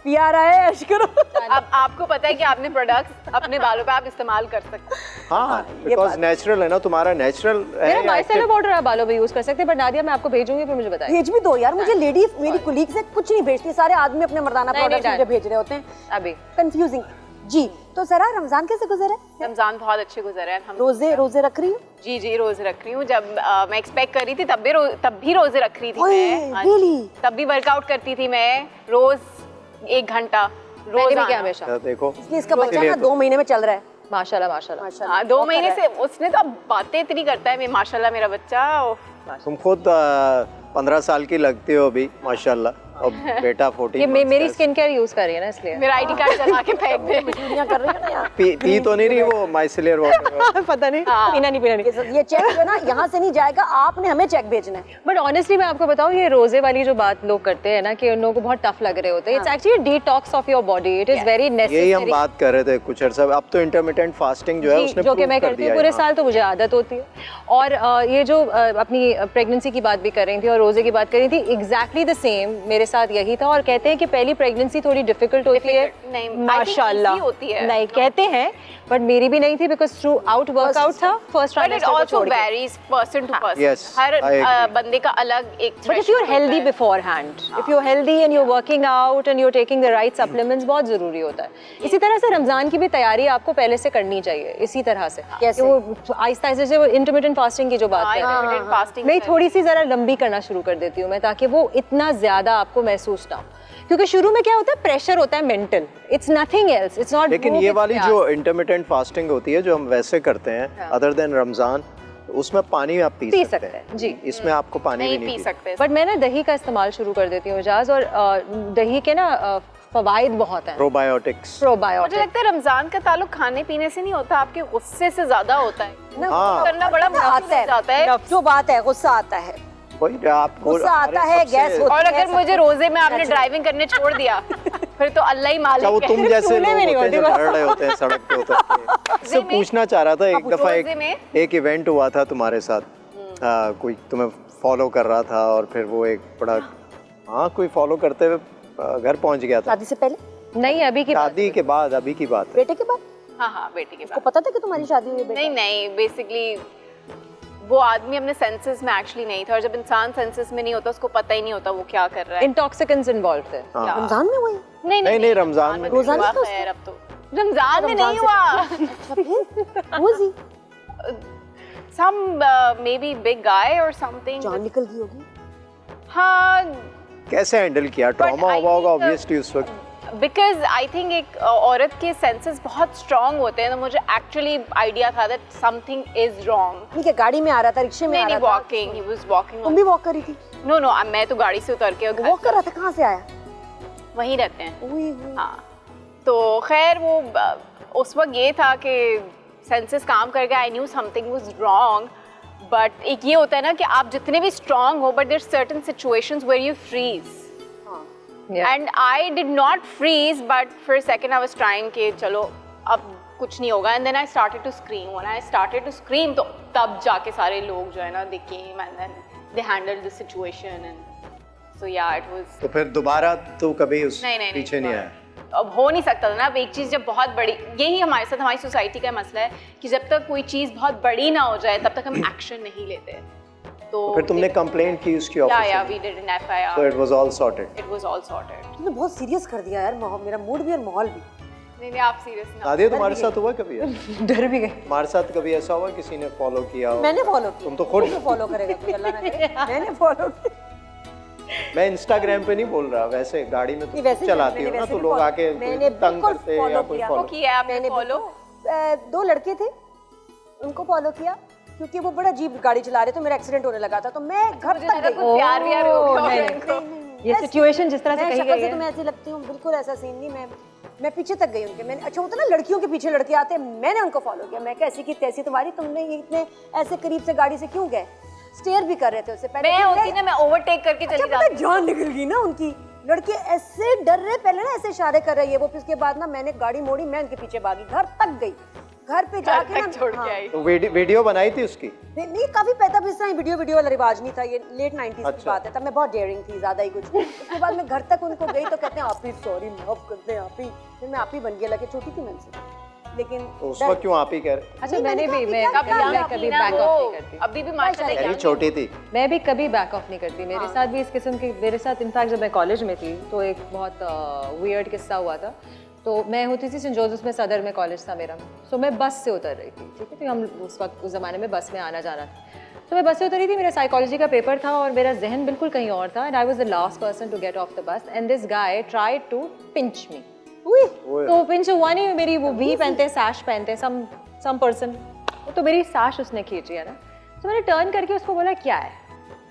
PR आया है, ऐश करो। अब आपको पता है कि आपने प्रोडक्ट्स अपने बालों पे आप इस्तेमाल कर सकते हैं। हाँ, बिकॉज नेचुरल है ना, तुम्हारा नेचुरल है। माइसेलर वाटर आप बालों पे यूज कर सकते हैं, बट नादिया मैं आपको भेजूंगी, फिर मुझे बताइए। भेज भी दो यार, मुझे लेडीज मेरी कुलीग्स है कुछ नहीं भेजती, सारे आदमी अपने मर्दाना प्रोडक्ट्स मुझे भेज रहे होते हैं, अभी कंफ्यूजिंग जी। तो जरा रमजान कैसे गुजरे? रमजान बहुत अच्छे गुजरे हैं हम। रोजे रख रही हूँ? जी रोजे रख रही हूँ। जब मैं एक्सपेक्ट कर रही थी तब भी रोजे रख रही थी मैं। really? तब भी वर्कआउट करती थी मैं रोज 1 घंटा रोज क्या हमेशा। देखो इसलिए इसका बच्चा ना 2 महीने में चल रहा है, माशाल्लाह माशाल्लाह। हाँ, 2 महीने से उसने तो अब बातें इतनी करता है, माशाल्लाह मेरा बच्चा। तुम खुद 15 साल की लगती हो अभी माशाल्लाह, और बेटा 14। मेरी स्किन केयर यूज कर रही है ना, इसलिए मेरा ID कार्ड चला के फेंक दे। मजबूरियां कर रही है ना यार। पी तो नहीं रही वो माइसेलर वाटर? पता नहीं, पीना नहीं। ये चेक जो ना यहाँ से नहीं जाएगा, आपने हमें चेक भेजना है। बट ऑनेस्टली मैं आपको बताऊँ, ये रोजे वाली जो बात लोग करते हैं ना कि उन लोगों को बहुत टफ लग रहे होते हैं, it's actually detox of your body, it is very necessary. यही हम बात कर रहे थे कुछ अर्सा। अब तो इंटरमिटेंट फास्टिंग जो है उसने जो कि मैं प्रूव कर करती हूँ दिया पूरे है। साल, तो मुझे आदत होती है। और ये जो अपनी प्रेगनेंसी की बात भी कर रही थी और रोजे की बात कर रही थी, एग्जैक्टली द सेम मेरे साथ यही था। और कहते हैं कि पहली प्रेगनेंसी थोड़ी डिफिकल्ट होती है, नहीं, माशाल्लाह होती है। नहीं कहते हैं, बट मेरी भी नहीं थी, बिकॉज थ्रू आउट वर्कआउट था फर्स्ट But it ट्राइमेस्टर को also छोड़ के। varies person to person. Yes, her I agree. बंदे का अलग एक But if you're healthy beforehand, if you're healthy and you're working out and you're taking the right supplements, बहुत जरूरी होता है। इसी तरह से रमजान की भी तैयारी आपको पहले से करनी चाहिए, इसी तरह से। कैसे? कि वो आहिस्ता आहिस्ता से वो इंटरमिटेंट फास्टिंग की जो बात है, intermittent fasting मैं थोड़ी सी जरा लंबी करना शुरू कर देती हूँ मैं, ताकि वो इतना ज्यादा आपको महसूस ना हो। क्योंकि शुरू में क्या होता है, प्रेशर होता है mental, it's nothing else, it's not. लेकिन ये वाली जो इंटरमिटेंट फास्टिंग होती है जो हम वैसे करते हैं अदर देन रमजान, उसमें पानी आप पी सकते हैं जी, इसमें आपको पानी भी नहीं नहीं पी सकते। बट मैं ना दही का इस्तेमाल शुरू कर देती हूँ एजाज, और दही के ना फवाइद बहुत हैं, प्रोबायोटिक्स। मुझे प्रोबायोटिक। लगता है रमजान का ताल्लुक खाने पीने से नहीं होता, आपके गुस्से से ज्यादा होता है। हाँ करना बड़ा मुश्किल आता हो जाता है। है, जो बात है गुस्सा आता है, वही आपको गुस्सा आता है, गैस होती और है, अगर सब मुझे कुछ। रोजे में आपने ड्राइविंग करने छोड़ दिया फिर तो अल्लाह ही अच्छा वो मालिक तुम है। जैसे लोग में नहीं होते हैं जो होती लड़ रहे होते हैं सड़क पे उतर के। इससे में- पूछना चाह रहा था, एक दफा रोजे में- एक इवेंट हुआ था तुम्हारे साथ, कोई तुम्हें फॉलो कर रहा था और फिर वो एक बड़ा, हाँ कोई फॉलो करते हुए घर पहुंच गया था। शादी से पहले, नहीं अभी की बात शादी के बाद, अभी की बात है। बेटे के बाद, हाँ हाँ बेटी के को बाद। पता था कि तुम्हारी शादी हुई है बेटा? नहीं नहीं, बेसिकली वो आदमी अपने सेंसेस में एक्चुअली नहीं था, और जब इंसान सेंसेस में नहीं होता उसको पता ही नहीं होता वो क्या कर रहा है। इंटॉक्सिकेंट्स इन्वॉल्व थे। हाँ। रमजान में हुई? नहीं, रमजान में रोज़ा नहीं था उसका? खैर, अब तो रमजान में नहीं हुआ। अच्छा फिर हुआ जी, some maybe big guy or something. जान निकल गई होगी। हाँ, कैसे हैंडल किया? ट्रॉमा I हुआ होगा think, ऑब्वियसली उस वक्त। बिकॉज आई थिंक एक औरत के सेंसेस बहुत स्ट्रांग होते हैं, तो मुझे एक्चुअली आइडिया था दैट समथिंग इज रॉन्ग। नहीं क्या गाड़ी में आ रहा था, रिक्शे में आ नहीं रहा था? Walking, he was walking. तुम भी वॉक कर रही थी? नो नो, मैं तो गाड़ी से उतर के घर वॉक कर रहा था, कहाँ से आया? वहीं रहते हैं। हुई हुई। हाँ, तो खैर वो उस वक्त ये था कि सेंसेस काम कर गया, I knew something was wrong. But एक ये होता है ना कि आप जितने भी स्ट्रांग हो, but there certain situations where you freeze, and I did not freeze, but for a second I was trying कि चलो अब कुछ नहीं होगा, and then I started to scream. When I started to scream, तो तब जाके सारे लोग जो है ना they came and then they handled the situation, and so yeah it was. तो फिर दोबारा तो कभी उस नहीं, पीछे नहीं आया? अब हो नहीं सकता था ना। अब एक चीज़ जब बहुत बड़ी, यही हमारे साथ हमारी सोसाइटी का मसला है कि जब तक कोई चीज़ बहुत बड़ी ना हो जाए तब तक हम एक्शन नहीं लेते। तो फिर तुमने कंप्लेंट की उसकी या ऑफिस वी में? Did an FIR, So it was all sorted. It was all sorted. तुमने बहुत सीरियस कर दिया यार, मेरा मूड भी और माहौल भी। नहीं नहीं, आप सीरियस ना। नादिया तुम्हारे साथ हुआ कभी ऐसा? डर भी गए। तुम्हारे साथ कभी ऐसा हुआ किसी ने फॉलो किया हो? मैंने फॉलो किया। तुम तो खुद- फॉलो करेगा कोई, अल्लाह ना करे। मैंने फॉलो किया। मैं इंस्टाग्राम पे नहीं बोल रहा, वैसे गाड़ी में नहीं, तो वैसे चलाती मैंने हो ना, वैसे तो भी लोग follow- आके मैंने तंग बिल्कुल करते हैं या follow कोई किया। फॉलो। वो किया आपने मैंने फॉलो? दो लड़के थे, उनको फॉलो किया क्योंकि वो बड़ा अजीब गाड़ी चला रहे थे, मेरा एक्सीडेंट होने लगा था, तो मैं घर मुझे तक लगा गई। कुछ प्यार व्यार हो गया नहीं, होगा नहीं, इनको। ये ऐसे- सिचुएशन जिस तरह से मैं कही शक्ल गई से है। तो मैं ऐसी लगती हूँ, बिल्कुल ऐसा सीन नहीं। मैं पीछे तक गई उनके। मैंने, अच्छा होता ना लड़कियों के पीछे लड़के आते हैं, मैंने उनको फॉलो किया। मैं कैसी की तैसी तुम्हारी, तुमने ये इतने ऐसे करीब से गाड़ी से क्यों गए? स्टेयर भी कर रहे थे उससे पहले। मैं फिर होती ना, मैं ओवरटेक करके अच्छा चली पता जाती। है, जान निकल गई ना उनकी। लड़के ऐसे डर रहे, पहले ना ऐसे इशारे कर रहे, ये वो। फिर उसके बाद ना मैंने गाड़ी मोड़ी, मैं उनके पीछे भागी, घर तक गई। घर पे जाके ना छोड़ के हाँ। आई। तो वीडियो बनाई थी उसकी? नहीं काफी पैदा भी इस तरह वीडियो वाला रिवाज नहीं था, ये लेट 90s की अच्छा। बात है। तब मैं बहुत डेयरिंग थी, ज्यादा ही कुछ। उसके बाद मैं घर तक उनको गई तो कहते हैं आप ही सॉरी, माफ करते हैं आप ही। फिर मैं आप ही बन गया, लगे छोटी थी मैं उनसे, लेकिन तो उस वक्त क्यों आप ही कह रहे? अच्छा नहीं, मैंने मैंने भी कहा मैं कि क्या मैं आप कभी ना बैक वो ऑफ नहीं करती। अभी भी माशाल्लाह यानी young छोटी थी। मैं भी कभी बैक ऑफ नहीं करती। मेरे साथ भी इस किस्म की, मेरे साथ इनफैक्ट जब मैं कॉलेज में थी तो एक बहुत वियर्ड किस्सा हुआ था। तो मैं होती थी सेंट जोसेफ में, सदर में कॉलेज था मेरा। सो मैं बस से उतर रही थी, ठीक है, तो हम उस वक्त उस ज़माने में बस में आना जाना था। तो मैं बस से उतरी थी, मेरा साइकोलॉजी का पेपर था और मेरा जहन बिल्कुल कहीं और था, and I was the last person to get off the bus, and this guy tried to pinch me. तो पिंच हुआ नहीं, मेरी वो वी पहनते हैं, सैश पहनते हैं सम पर्सन, तो मेरी सैश उसने खींची है ना। तो मैंने टर्न करके उसको बोला क्या है,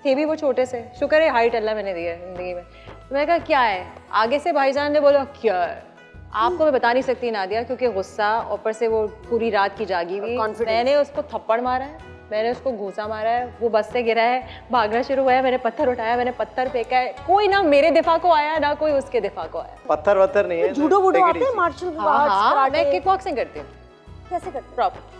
थे भी वो छोटे से, शुक्र है हाइट अल्लाह मैंने दी है ज़िंदगी में। तो मैंने कहा क्या है, आगे से भाईजान ने बोला क्या है। आपको मैं बता नहीं सकती नादिया, क्योंकि गुस्सा ऊपर से वो पूरी रात की जागी हुई। मैंने उसको थप्पड़ मारा है, मैंने उसको घूसा मारा है, वो बस से गिरा है, भागना शुरू हुआ है, मैंने पत्थर उठाया, मैंने पत्थर फेंका है, कोई ना मेरे दिफा को आया ना कोई उसके दिफा को आया। पत्थर वत्थर नहीं है? जूडो वूडो take it आते हैं, easy. मार्शल हाँ, आर्ट्स, मैं कराटे, किक बॉक्सिंग करती हूँ कैसे करते प्रॉपर।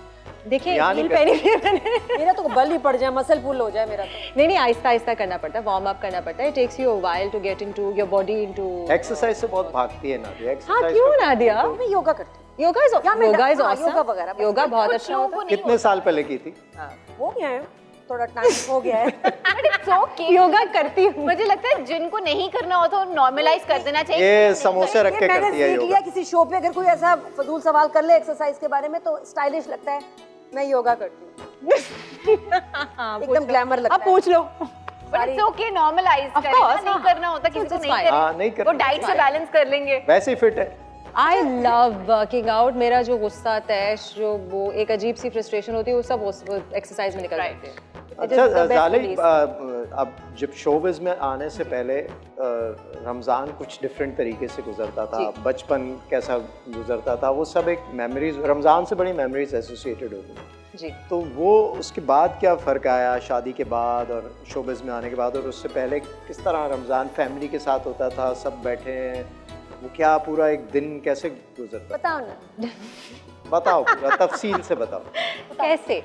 देखिए यहाँ हील नहीं पहनी हुई है मैंने। हैं? मेरा तो बल ही पड़ जाए, मसल पुल हो जाए मेरा तो। नहीं आहिस्ता आहिस्ता करना पड़ता है, वार्म अप करना पड़ता है। It takes you a while to get into your body, into exercise से बहुत भागती है नादिया। हाँ एक्सरसाइज क्यों नादिया, मैं योगा करती हूँ। योगा इज या मैं योगा इज हाँ, ऑसम, योगा वगैरह, योगा बहुत कुछ अच्छा लोगों होता को है। नहीं कितने साल पहले की थी? हो गया है, थोड़ा टाइम हो गया है। But it's okay. योगा करती हूँ। मुझे लगता है जिनको नहीं करना हो तो नॉर्मलाइज कर देना चाहिए। ये समोसे रख के मैंने करती है सीख लिया, योगा। किसी शो पे अगर कोई ऐसा फजूल सवाल कर ले एक्सरसाइज के बारे में तो स्टाइलिश लगता है। मैं योगा करती हूँ, एकदम ग्लैमर लगता अब है। पूछ लो। But it's okay, normalize Of करें, course, नहीं हाँ. करना होता किसी को It's नहीं fine. हाँ, नहीं करें, करना वो डाइट से fine. बैलेंस कर लेंगे. वैसे ही फिट है। I love working out. मेरा जो गुस्सा, तैश, जो वो एक अजीब सी फ्रस्ट्रेशन होती है, वो सब एक्सरसाइज में निकल Right. जाती है. अच्छा जालिब, अब जब शोबिज़ में आने से पहले रमज़ान कुछ डिफरेंट तरीके से गुजरता था, बचपन कैसा गुजरता था, वो सब एक मेमोरीज, रमज़ान से बड़ी मेमोरीज एसोसिएटेड होती हैं जी. तो वो उसके बाद क्या फ़र्क आया शादी के बाद और शोबिज़ में आने के बाद, और उससे पहले किस तरह रमज़ान फैमिली के साथ होता था, सब बैठे हैं, वो क्या पूरा एक दिन कैसे गुजरता? बताओ ना। बताओ पूरा तफसील से बताओ। कैसे?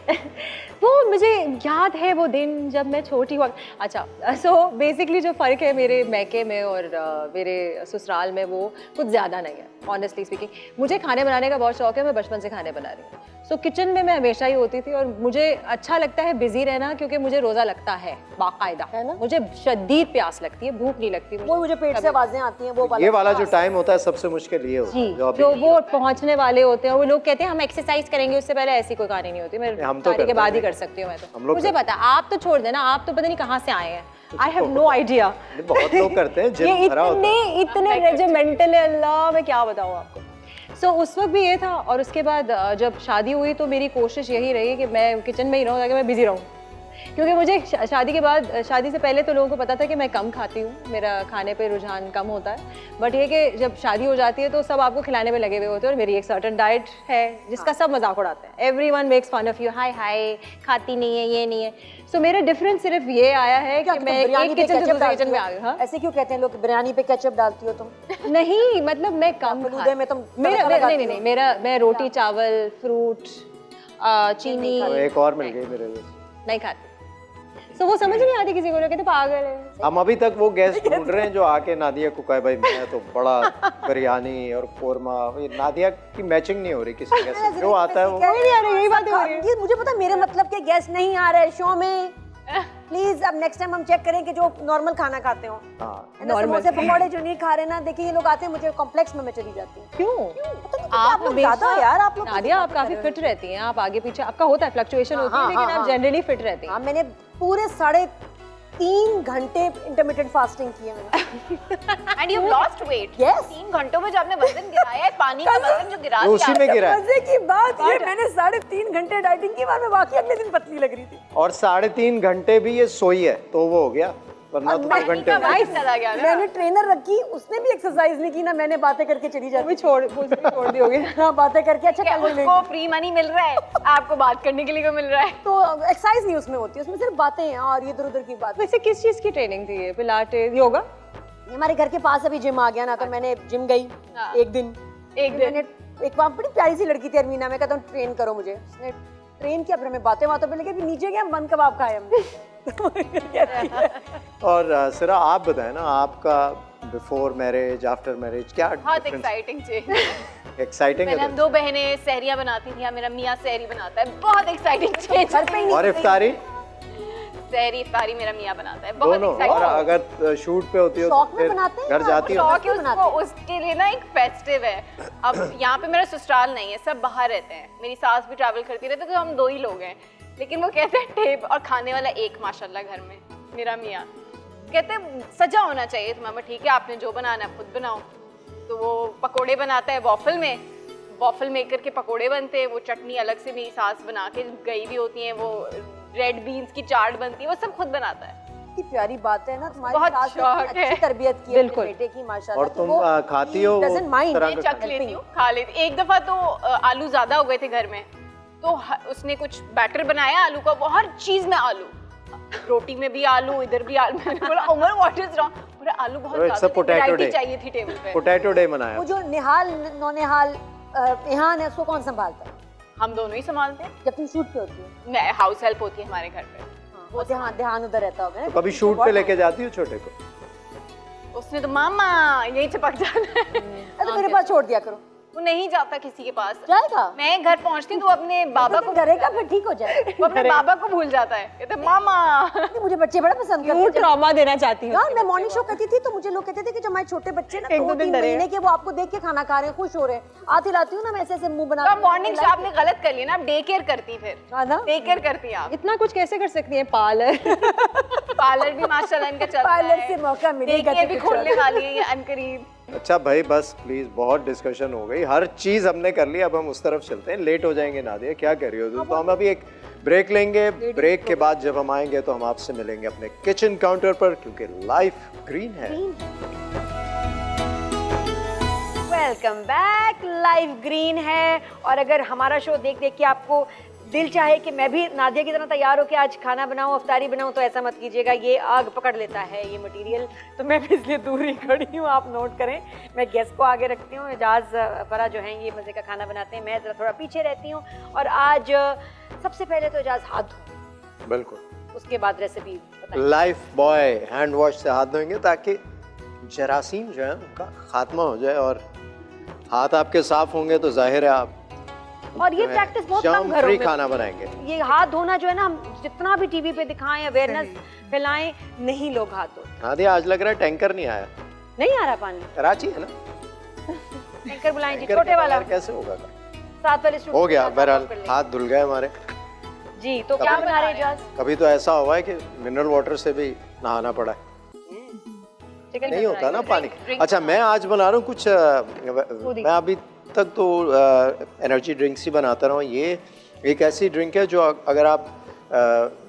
वो मुझे याद है वो दिन जब मैं छोटी हुआ. अच्छा, सो बेसिकली जो फ़र्क है मेरे मैके में और मेरे ससुराल में, वो कुछ ज़्यादा नहीं है ऑनेस्टली स्पीकिंग. मुझे खाने बनाने का बहुत शौक है, मैं बचपन से खाने बना रही हूँ. सो किचन में मैं हमेशा ही होती थी और मुझे अच्छा लगता है बिजी रहना, क्योंकि मुझे रोज़ा लगता है बाकायदा. है ना? मुझे शदीद प्यास लगती है, भूख नहीं लगती वो मुझे पेट से आवाजें आती हैं, वो ये वाला जो टाइम होता है सबसे मुश्किल ये होता है जी, जो अभी जो वो पहुंचने वाले होते हैं, वो लोग कहते हैं हम एक्सरसाइज करेंगे, उससे पहले ऐसी कोई कहानी नहीं होती. मैं हम तो शादी के करते बाद ही हैं। कर सकती हूँ. मैं हम तो लोग मुझे करते पता, आप तो छोड़ देना, आप तो पता नहीं कहाँ से आए हैं. I have no idea. बहुत लोग करते हैं, ये जिम भरा होता है। इतने रेजिमेंटल है, अल्लाह मैं क्या बताऊँ आपको. सो उस वक्त भी ये था. और उसके बाद जब शादी हुई तो मेरी कोशिश यही रही कि मैं किचन में ही रहूँ ताकि मैं बिजी रहूँ, क्योंकि मुझे शादी के बाद, शादी से पहले तो लोगों को पता था कि मैं कम खाती हूँ, मेरा खाने पे रुझान कम होता है. बट ये कि जब शादी हो जाती है तो सब आपको खिलाने में लगे हुए होते हैं, और मेरी एक सर्टन डाइट है जिसका सब मजाक उड़ाते हैं. Everyone makes fun of you, हाय हाय खाती नहीं है, ये नहीं है. सो मेरा डिफरेंस सिर्फ ये आया है कि मैं एक किचन से दूसरे किचन में आ गई. हाँ, ऐसे क्यों कहते हैं लोग बिरयानी पे केचप डालती हो तुम? नहीं मतलब मैं कम फलूदे में तुम मेरा तड़का नहीं लगाती नहीं हो। नहीं मेरा मैं रोटी चावल फ्रूट चीनी तो एक और मिल गई मेरे लिए। नहीं खाती. सो वो समझ नहीं आती किसी को, लोग कहते पागल है. हम अभी तक वो गेस्ट ढूंढ रहे हैं जो आके नादिया को कहे भाई मैं तो बड़ा बिरयानी और कोरमा, ये नादिया की मैचिंग नहीं हो रही किसी के साथ, जो आता है वो कोई नहीं आ रही, यही बात हो रही है. ये मुझे पता, मेरे मतलब के गेस्ट नहीं आ रहे शो में. प्लीज अब नेक्स्ट टाइम हम चेक करें कि जो नॉर्मल खाना खाते हो. हाँ Normal. समोसे पकौड़े जो नहीं खा रहे ना, देखिए ये लोग आते हैं, मुझे कॉम्प्लेक्स में मैं चली जाती हूँ. क्यों? पता नहीं आप लोग ज्यादा यार, आप लोग नादिया आप काफी फिट रहती हैं, आप आगे पीछे आपका होता है फ्लक्चुएशन होती है, हाँ, लेकिन हाँ, आप जनरली फिट रहती हैं. हाँ, मैंने पूरे 3.5 घंटे इंटरमिटेंट फास्टिंग किए मैंने. And you lost weight. Yes. 3 घंटों में जो आपने वजन गिराया है, पानी का वजन जो गिरा तो उसी दिया में गिरा है। मजे की बात ये, मैंने 3.5 घंटे डाइटिंग की, बाद में बाकी अगले दिन पतली लग रही थी. और 3.5 घंटे भी ये सोई है तो वो हो गया, वरना तो 2 घंटे में। वजन चला गया ना. मैंने ट्रेनर रखी, उसने भी एक्सरसाइज नहीं की ना, मैंने बातें करके चली वो जाती. भी छोड़ दी होगी. हाँ, बातें करके. अच्छा क्या कल मिलेंगे. उसको फ्री मनी मिल रहा है, आपको बात करने के लिए को मिल रहा है. तो एक्सरसाइज नहीं उसमें होती, उसमें सिर्फ बातें हैं और इधर उधर की बात. वैसे किस चीज की ट्रेनिंग थी ये? पिलाटेस, योगा? हमारे घर के पास अभी जिम आ गया ना, तो मैंने जिम गई हाँ। एक दिन. मैंने एक वहाँ बड़ी प्यारी सी लड़की थी अरमीना, मैं कहता हूँ ट्रेन करो मुझे. उसने ट्रेन किया, फिर हमें बातें पे लगे, फिर नीचे गया, बंद कबाब खाए हमने. और सिरा आप बताएं ना, आपका बिफोर मैरिज आफ्टर मैरिज क्या बहुत एक्साइटिंग चीज. एक्साइटिंग पहले हम है? 2 बहनें सहरियां बनाती थी, मेरा मियाँ सहरी बनाता है, बहुत एक्साइटिंग चीज. घर पे ही नहीं और इफ्तारी सहरी इफ्तारी मेरा मियाँ बनाता है, बहुत दोनों? और एक्साइटिंग. अगर शूट पे होती हो शौक तो में फिर बनाते हैं घर ना, जाती हो? शौक है बनाते उसको, उसके लिए ना एक फेस्टिव है. अब यहाँ पे मेरा ससुराल नहीं है, सब बाहर रहते हैं, मेरी सास भी ट्रैवल करती रहती है, तो हम 2 ही लोग हैं. लेकिन वो कहते हैं टेब और खाने वाला एक माशाल्लाह घर में मेरा मियाँ. कहते हैं सजा होना चाहिए तुम्हारा. ठीक है, आपने जो बनाना है खुद बनाओ. तो वो पकोड़े बनाता है वॉफल में, वॉफल मेकर के पकोड़े बनते हैं, वो चटनी अलग से मेरी सास बना के गई भी होती है, वो रेड बीन्स की चाट बनती है, वो सब खुद बनाता है. कितनी प्यारी बात है ना, तुम्हारी बहुत सास ने शौक इतनी है. अच्छी तरबियत की है बिल्कुल. अपने बेटे की माशाल्लाह. और कि तुम वो खाती हो doesn't mind. तरह मैं का चख लेती हूँ, खा लेती. एक दफा तो आलू ज्यादा हो गए थे घर में, तो उसने कुछ बैटर बनाया आलू का, वो हर चीज में आलू, रोटी में भी आलू, इधर भी आलू. मैंने बोला उमर व्हाट इज रॉन्ग? बोला आलू बहुत It's a ज्यादा, potato वैरायटी day. चाहिए थी टेबल पे. पोटैटो डे मनाया। वो जो निहाल नौनिहाल इहान है, उसको कौन संभालता है हम दोनों ही संभालते हैं. जब तुम शूट पे होती हो? मैं हाउस हेल्प होती है हमारे घर पे. वो ध्यान उधर रहता होगा ना. तो कभी शूट पे लेके जाती हो छोटे को? उसने तो मामा यही चिपक जाना है. तो मेरे पास छोड़ दिया करो. वो नहीं जाता किसी के पास। जाएगा? मैं घर पहुंचती हूँ तो अपने बाबा को डरेगा फिर ठीक हो जाएगा। वो अपने बाबा को भूल जाता है, कहते मामा। मुझे बच्चे बड़ा पसंद करते क्यों हैं। ट्रॉमा देना चाहती हूँ यार मैं मॉर्निंग शो करती थी तो मुझे लोग कहते थे कि जब हमारे छोटे बच्चे ना एक दो 2-3 दिन डरे महीने के, वो आपको देख के खाना खा रहे हैं, खुश हो रहे हैं, आती लाती हूँ ना मैं ऐसे ऐसे मुंह बना तो मॉर्निंग शो आपने गलत कर लिया ना, आप डे केयर करती फिर, डे केयर करती आप। इतना कुछ कैसे कर सकती हैं? पार्लर पार्लर भी माशाल्लाह इनका चलता है, पार्लर से मौका मिलेगा डे केयर तो भी कुछ खोलने वाली है ये अनकरीब। अच्छा भाई बस प्लीज, बहुत डिस्कशन हो गई, हर चीज हमने कर ली, अब हम उस तरफ चलते हैं, लेट हो जाएंगे नादिया, क्या कर रही हो? तो हम अभी एक ब्रेक लेंगे, ब्रेक के बाद जब हम आएंगे तो हम आपसे मिलेंगे अपने किचन काउंटर पर, क्योंकि लाइफ ग्रीन है। Welcome back. लाइफ ग्रीन है, और अगर हमारा शो देख देख के आपको दिल चाहे कि मैं भी नादिया की तरह तैयार हो के आज खाना बनाऊं, अफ्तारी बनाऊं, तो ऐसा मत कीजिएगा, ये आग पकड़ लेता है ये मटेरियल, तो मैं भी इसलिए दूर ही खड़ी हूँ, आप नोट करें। मैं गैस को आगे रखती हूँ, एजाज फरा जो हैं ये मज़े का खाना बनाते हैं, मैं ज़रा थोड़ा पीछे रहती हूँ। और आज सबसे पहले तो एजाज हाथ धो, बिल्कुल, उसके बाद recipe life boy hand wash से हाथ धोएंगे ताकि जरासीम जो है उनका खात्मा हो जाए, और हाथ आपके साफ होंगे तो जाहिर है आप और ये प्रैक्टिस बहुत कम घरों फ्री में, खाना बनाएंगे। ये हाथ धोना जो है ना, हम जितना भी टीवी पे दिखाएं, अवेयरनेस फैलाएं, नहीं लोग हाथ धोते। नादिया आज लग रहा है टैंकर नहीं आया, नहीं आ रहा पानी, कराची है ना, टैंकर बुलाएं जी, टैंकर छोटे के वाला, बगैर कैसे होगा? साथ वाले स्टूडेंट हो गया, बहरहाल हाथ धुल गए हमारे जी। तो क्या बना रहे हैं एजाज? कभी तो ऐसा हुआ है कि मिनरल वाटर से भी नहाना पड़ा है, नहीं होता ना पानी। अच्छा मैं आज बना रहा हूँ कुछ मैं अभी तक तो एनर्जी ड्रिंक्स ही बनाता रहा हूँ। ये एक ऐसी ड्रिंक है जो अगर आप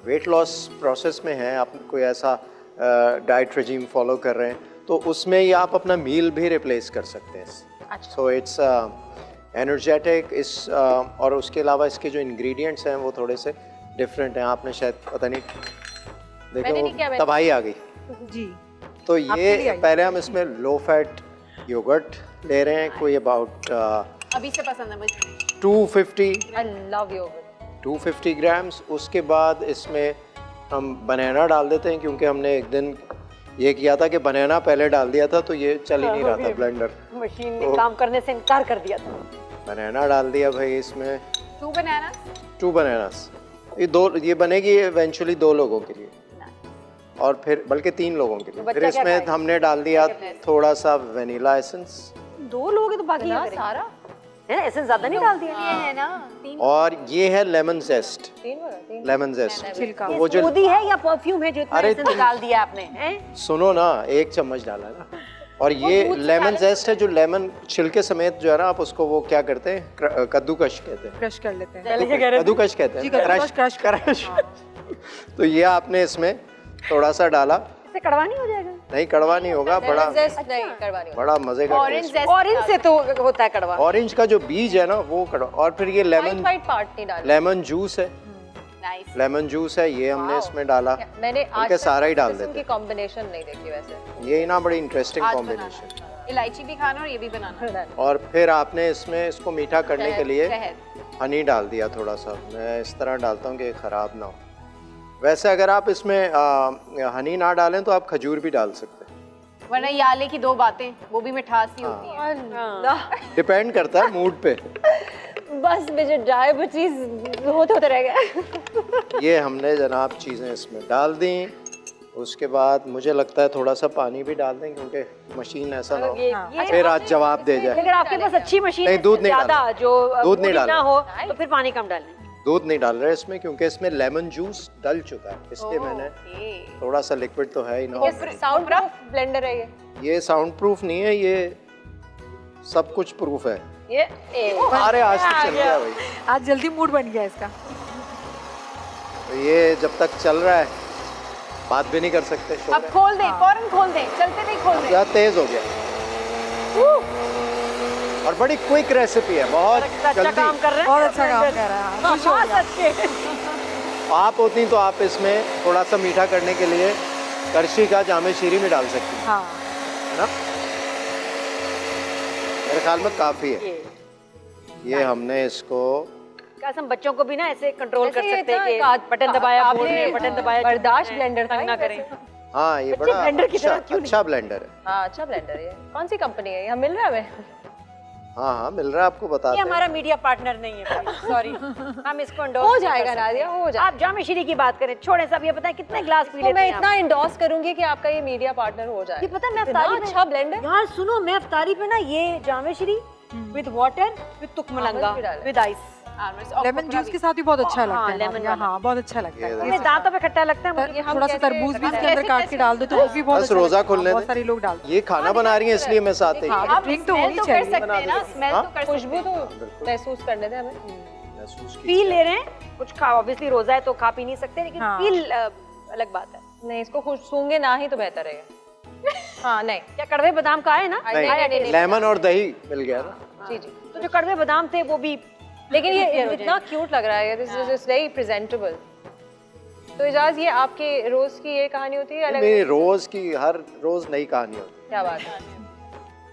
वेट लॉस प्रोसेस में हैं, आप कोई ऐसा डाइट रेजिम फॉलो कर रहे हैं, तो उसमें ही आप अपना मील भी रिप्लेस कर सकते हैं। सो इट्स एनर्जेटिक, इस और उसके अलावा इसके जो इंग्रेडिएंट्स हैं वो थोड़े से डिफरेंट हैं, आपने शायद पता नहीं देखो तबाही आ गई जी। तो ये पहले हम इसमें लो फैट योगर्ट ले रहे हैं, कोई अबाउट अभी से पसंद है मुझे 250 आई लव योगर्ट। 250 ग्राम्स। उसके बाद इसमें हम बनाना डाल देते हैं, क्योंकि हमने एक दिन ये किया था कि बनाना पहले डाल दिया था तो ये चल ही नहीं रहा था, ब्लेंडर मशीन ने काम करने से इनकार कर दिया था। बनाना डाल दिया भाई इसमें, 2 बनाना, 2 बनानास। ये बनेगी इवेंचुअली 2 लोगों के लिए, और फिर बल्कि 3 लोगों के लिए। फिर इसमें हमने डाल दिया थोड़ा सा वनीला एसेंस। 2 लोग हैं तो बाकी ना सारा है ना, एसेंस ज्यादा नहीं डाल दिया ये है ना 3। और ये है लेमन जेस्ट, 3 लेमन जेस्ट ये वो जो स्मूदी है या परफ्यूम है जो इतना अरे एसेंस डाल दिया आपने हैं? सुनो ना, 1 चम्मच डाला है ना। और ये लेमन जेस्ट है जो लेमन छिलके समेत जो है ना, आप उसको वो क्या करते हैं, कद्दूकश कहते हैं, क्रश कर लेते हैं। कद्दूकश कहते हैं, क्रश। तो ये आपने इसमें थोड़ा सा डाला, इससे कड़वा नहीं हो जाएगा? नहीं कड़वा नहीं होगा, बड़ा नहीं करवानी। बड़ा मजे का ऑरेंज टेस्ट। जेस्ट ऑरेंज से तो होता है कड़वा। ऑरेंज का जो बीज है ना वो कड़वा। और फिर ये लेमन वाइट पार्ट नहीं डाला। लेमन जूस है, नाइस। लेमन जूस है, ये हमने इसमें डाला। मैंने आज उनके सारा ही डाल देते की कॉम्बिनेशन नहीं देखी वैसे। ये ना बड़ी इंटरेस्टिंग कॉम्बिनेशन। इलायची भी खाना और ये भी बनाना। और फिर आपने इसमें इसको मीठा करने के लिए शहद। हनी डाल दिया थोड़ा सा। मैं इस तरह डालता हूँ कि ये ख़राब ना हो। वैसे अगर आप इसमें हनी ना डालें तो आप खजूर भी डाल सकते हैं, वरना ये आले की 2 बातें, वो भी मिठास ही होती है। डिपेंड करता है मूड पे। बस मुझे डायबिटीज होते रह गया। ये हमने जनाब चीज़ें इसमें डाल दी। उसके बाद मुझे लगता है थोड़ा सा पानी भी डाल दें, क्योंकि मशीन ऐसा ना हो फिर आज जवाब दे जाए। अगर आपके पास अच्छी मशीन नहीं, है दूध नहीं ज्यादा डालना। जो दूध नहीं बूढ़ी ना डालना। हो तो फिर पानी कम डालें। दूध नहीं डाल रहे इसमें, क्योंकि इसमें लेमन जूस डल चुका है, इसलिए मैंने थोड़ा सा लिक्विड तो है ही ना। साउंड प्रूफ ब्लेंडर है ये साउंड प्रूफ नहीं है, ये सब कुछ प्रूफ है। ये अरे आज तो चल गया भाई। आज जल्दी मूड बन गया इसका। तो ये जब तक चल रहा है बात भी नहीं कर सकते। अब खोल दें, फौरन खोल दें, चलते नहीं खोल दें। ज़्यादा तेज हो गया और बड़ी क्विक रेसिपी है, बहुत अच्छा जल्दी। काम कर रहे हैं, बहुत अच्छा काम कर रहा है। खुश हो गया। आप होती तो आप इसमें थोड़ा सा मीठा करने के लिए करशी का जामे शीरी में डाल सकती हैं, हाँ है ना। मेरे ख्याल में काफ़ी है। ये हमने इसको कसम बच्चों को भी ना ऐसे कंट्रोल कर वैसे ये सकते हैं इतना कि बटन दबाया आपने बोल रहे हैं, बटन दबाया बर्दाश्त ब्लेंडर था ना करें। हाँ ये बच्चे बड़ा blender की तरह अच्छा क्यों नहीं? अच्छा ब्लेंडर है। हाँ अच्छा ब्लेंडर है। कौन सी कंपनी है? यहाँ मिल रहा है हमें? हाँ हाँ मिल रहा है आपको, बताते ये हैं। हमारा मीडिया पार्टनर नहीं है, सॉरी। हम इसको endorse हो नहीं कर जाएगा सकते। नादिया, हो जाएगा। आप जामे शीरी की बात करें, छोड़े सब, ये बताएं कितने ग्लास पी तो लेते मैं हैं इतना इंडोर्स करूंगी कि आपका ये मीडिया पार्टनर हो जाए। ये पता है मैं इतना अफ्तारी में अच्छा ब्लेंड है। यार सुनो, मैं अफ्तारी पे ना ये जामे शीरी विद वाटर विद तुकमलंगा आमंड भी डाला। विद आइस, लेमन जूस के साथ भी बहुत अच्छा लगता है लेमन नादिया, हाँ बहुत अच्छा लगता है। मेरे दांतों पे खट्टा लगता है मुझे। हम थोड़ा सा कैसे तरबूज भी इसके लगाते अंदर हैं? काट के डाल दो तो वो भी बहुत बस अच्छा रोजा लगता है। खोलने बहुत दें। सारे लोग डालते हैं। ये खाना बना रही है इसलिए मैं साथ ही हाँ, आप ड्रिंक तो smell होनी तो कर चाहिए। सकते हैं ना, स्मेल हाँ? तो कर सकते खुशबू हैं। तो महसूस करने दें हमें। महसूस फील कीजिए। ले रहे हैं कुछ, खा ऑब्वियसली रोजा है तो खा पी नहीं सकते, लेकिन हाँ। फील अलग बात है। नहीं, इसको खुश सूंघे ना ही तो बेहतर रहेगा। हाँ नहीं, क्या कड़वे बादाम का है ना? नहीं, लेमन और दही मिल गया ना। जी जी। तो जो कड़वे बादाम थे वो भी लेकिन ये इतना क्यूट लग रहा है, this is just very presentable. तो इजाज, ये आपके रोज की ये कहानी होती है अलग? मेरी रोज की हर रोज नई कहानी होती क्या बात है? है,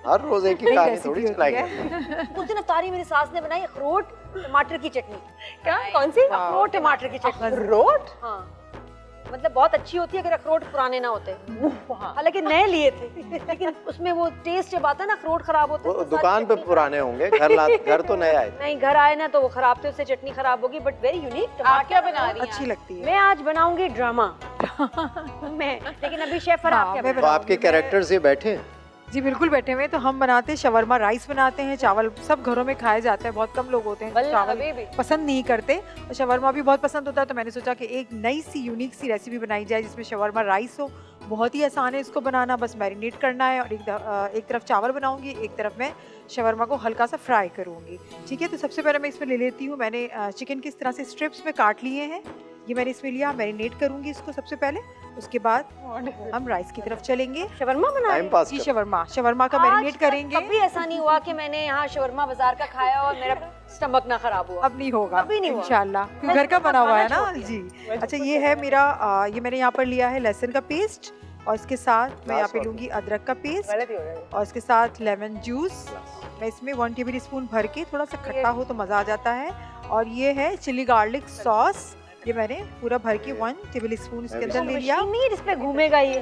हर रोज एक ही कहानी थोड़ी चलाएंगे। उस दिन अफ्तारी मेरी सास ने बनाई अखरोट टमाटर की चटनी। क्या, कौन सी? अखरोट टमाटर की चटनी। अखरोट? हाँ, मतलब बहुत अच्छी होती है अगर अखरोट पुराने ना होते। हालांकि नए लिए थे, लेकिन उसमें वो टेस्ट जब आता है ना, अखरोट खराब होते हैं वो तो सारी दुकान पे चटनी पुराने होंगे, घर तो नए आए थे। नहीं, घर आए ना तो वो खराब थे, उससे चटनी खराब होगी, बट वेरी यूनिक। आप क्या बना रही हैं? अच्छी लगती है। मैं आज बनाऊंगी ड्रामा। मैं, लेकिन अभी शेफ हाँ, आप क्या मैं तो बनाओगे? आपके कैरेक्टर्स ये बैठे हैं। जी बिल्कुल बैठे हुए हैं। तो हम बनाते हैं शवरमा राइस, बनाते हैं चावल, सब घरों में खाया जाता है, बहुत कम लोग होते हैं जो वल्लाह चावल हबीबी। पसंद नहीं करते, और शवरमा भी बहुत पसंद होता है। तो मैंने सोचा कि एक नई सी यूनिक सी रेसिपी बनाई जाए जिसमें शवरमा राइस हो। बहुत ही आसान है इसको बनाना, बस मैरिनेट करना है, और एक तरफ चावल बनाऊंगी, एक तरफ मैं शवरमा को हल्का सा फ्राई करूंगी। ठीक है, तो सबसे पहले मैं इसमें ले लेती हूँ, मैंने चिकन किस तरह से स्ट्रिप्स में काट लिए हैं, ये मैंने इसमें लिया। मैरिनेट करूंगी इसको सबसे पहले, उसके बाद हम राइस की तरफ चलेंगे। शवरमा बना टाइम पास जी, कर। शवरमा का मैरिनेट करेंगे। कभी ऐसा नहीं हुआ कि मैंने यहाँ शवरमा बाजार का खाया और मेरा स्टमक ना खराब हुआ। अब नहीं होगा, अभी नहीं हुआ। इंशाल्लाह, क्योंकि मैं घर का तो बना हुआ है खाना ना छोड़ जी। अच्छा, ये है मेरा ये मैंने यहाँ पर लिया है लहसुन का पेस्ट, और इसके साथ मैं यहाँ पे Glass लूंगी अदरक का पेस्ट, गलत ही हो जाएगा। और इसके साथ लेमन जूस। मैं इसमें 1 टेबल स्पून भर के, थोड़ा सा खट्टा हो तो मज़ा आ जाता है। और ये है चिली गार्लिक सॉस, ये मैंने पूरा भर के 1 टेबल स्पून इसके अंदर ले लिया। मशीन नहीं जिस पे घूमेगा ये।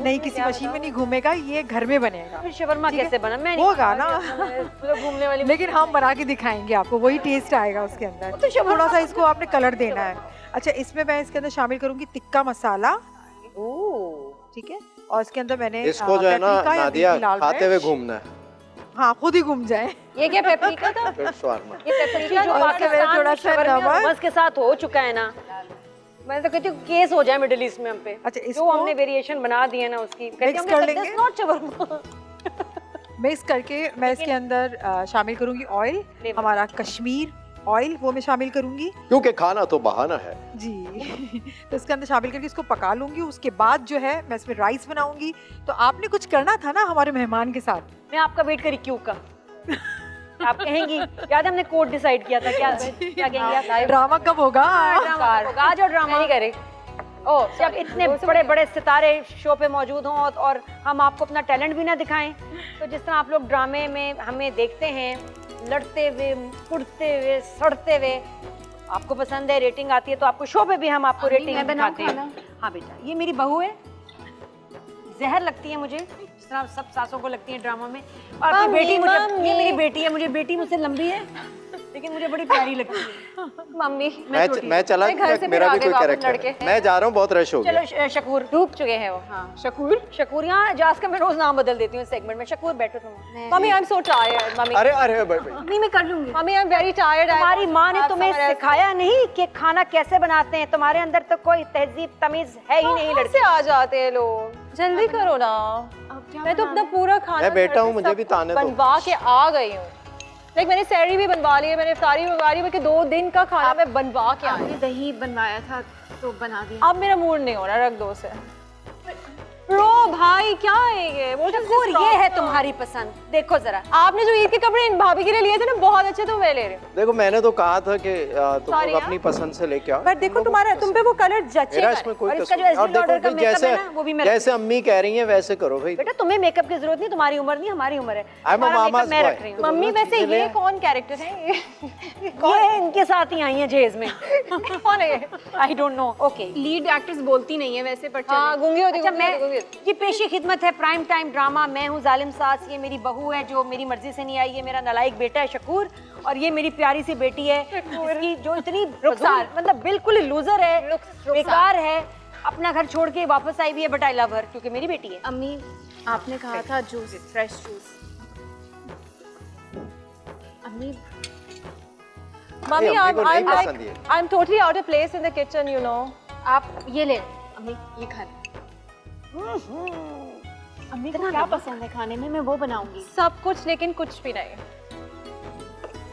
नहीं, किसी मशीन में नहीं घूमेगा, ये घर में बनेगा। फिर शवरमा ठीक है। कैसे बना? मैं नहीं होगा बना ना। रही, मतलब घूमने वाली। लेकिन हम बना के दिखाएंगे आपको, वही टेस्ट आएगा उसके अंदर। तो शवरमा- थोड़ा सा इसको आपने कलर देना है। अच्छा, इसमें मैं इसके अंदर शामिल करूंगी टिक्का मसाला, ठीक है, और इसके अंदर मैंने इसको जो है ना पेपरिका या नादिया देसी लाल खाते हुए मिर्च। घूमना है, हाँ, खुद ही घूम जाए। ये क्या पेपरिका था? फिर शवारमा। ये पेपरिका जो जो और इसके अंदर पाकिस्तान थोड़ा में सा शवरमे और नमक। hummus के साथ हो चुका है ना, मैं तो कहती हूँ केस हो जाए मिडिल ईस्ट में हम पे। अच्छा, जो इसको हमने वेरिएशन बना दी है ना उसकी, Mix कर लेंगे। Not shawarma. मिक्स करके मैं इसके अंदर शामिल करूंगी ऑयल, हमारा कश्मीर ऑयल, वो मैं शामिल करूंगी क्योंकि खाना तो बहाना है। जी। तो इसके अंदर शामिल करके इसको पका लूंगी। उसके बाद जो है मैं इसमें राइस बनाऊंगी। तो आपने कुछ करना था ना हमारे मेहमान के साथ। मैं आपका वेट करी क्यों का। आप कहेंगी, याद है हमने कोड डिसाइड किया था, क्या क्या कहेंगी आप? ड्रामा कब होगा? आज और ड्रामा नहीं करे। ओ, जब इतने बड़े बड़े सितारे शो पे मौजूद हों और हम आपको अपना टैलेंट भी ना दिखाएं, तो जिस तरह आप लोग ड्रामे में हमें देखते हैं, लड़ते हुए, उड़ते हुए, सड़ते हुए, आपको पसंद है, रेटिंग आती है, तो आपको शो पे भी हम आपको रेटिंग मैं बनाऊं दिखाते हैं। हाँ बेटा, ये मेरी बहू है, जहर लगती है मुझे, जिस तरह सब सासों को लगती है ड्रामा में। और आपकी बेटी मुझे, ये मेरी बेटी है, मुझे बेटी मुझसे लंबी है, लेकिन मुझे बड़ी प्यारी लगती है। मम्मी मैं चला, मैं घर से मेरा फिर भी कोई आगे वापस कैरेक्टर लड़के है। हैं। मैं जा रहा हूँ, बहुत रश हो गया। चलो शकूर, डूब चुके हैं वो। हाँ, शकूर यहाँ जास का मैं रोज नाम बदल देती हूँ इस सेगमेंट में। शकूर बैठो तुम। Mummy I am so tired. Mummy अरे अरे भाई, नहीं, मैं कर लूंगी। Mummy I am very tired. तुम्हारी माँ ने तुम्हें सिखाया नहीं कि खाना कैसे बनाते हैं? तुम्हारे अंदर तो कोई तहजीब तमीज है ही नहीं। लड़के आ जाते हैं लोग, जल्दी करो ना। मैं तो अपना पूरा खाना मैं बेटा हूँ, घर पे मुझे भी सब ताने दो। बनवा के आ गई हूँ। लाइक मैंने सैरी भी बनवा ली है, मैंने इफ्तारी भी बनवा ली, बल्कि 2 दिन का खाना मैं बनवा के आई। आपने दही बनवाया था तो बना दिया। अब मेरा मूड नहीं हो रहा, रख दो उसे। रो भाई, क्या है ये? वो शकूर, ये है तुम्हारी पसंद। देखो जरा, आपने जो ईद के कपड़े इन भाभी के लिए लिए थे ना, बहुत अच्छे, तो मैं ले रही हूँ। देखो मैंने तो कहा था कि तुम Sorry, लोग अपनी पसंद से लेके आओ। पर देखो तुम्हारा, तुम पे वो कलर मेरा जचेगा। इसमें कोई और इसका कसूर जो नहीं। और SD देखो order का भाई, makeup जैसे है ना, वो भी मैं जैसे अम्मी कह रही हैं वैसे करो भाई। बेटा तुम्हें मेकअप की जरूरत नहीं, तुम्हारी उम्र नहीं, हमारी उम्र है। I'm a तुम्हारा mama's makeup मैं boy. रख रही हूँ। मम्मी वैसे चीजें ये ले। कौन कैरेक्टर है? ये इनके साथ ही आई है जेज में। कौन है ये? I don't know. Okay, lead actress बोलती नहीं है वैसे, पर हाँ, गूंगी होती, अच्छा गूंगी मैं होती, गूंगी होती। कि पेशी खिदमत है प्राइम टाइम ड्रामा। मैं हूँ जालिम सास, ये मेरी बहू है जो मेरी मर्जी से नहीं आई, ये मेरा नालायक बेटा है शकूर, और ये मेरी प्यारी सी बेटी है इसकी जो इतनी रुखसार मतलब बिल्कुल ही लूजर है, बेकार है, अपना घर छोड़ के वापस आई भी है, बट आई लव हर क्योंकि मेरी बेटी है। अम्मी आपने कहा था जूस, फ्रेश जूस। अम्मी Mommy, अम्मी को नहीं I'm like, पसंद ये। I'm totally out of place in the kitchen, you know. आप ये ले अम्मी, ये खा ले। अम्मी को क्या पसंद है खाने में, मैं वो बनाऊंगी। सब कुछ लेकिन कुछ भी नहीं।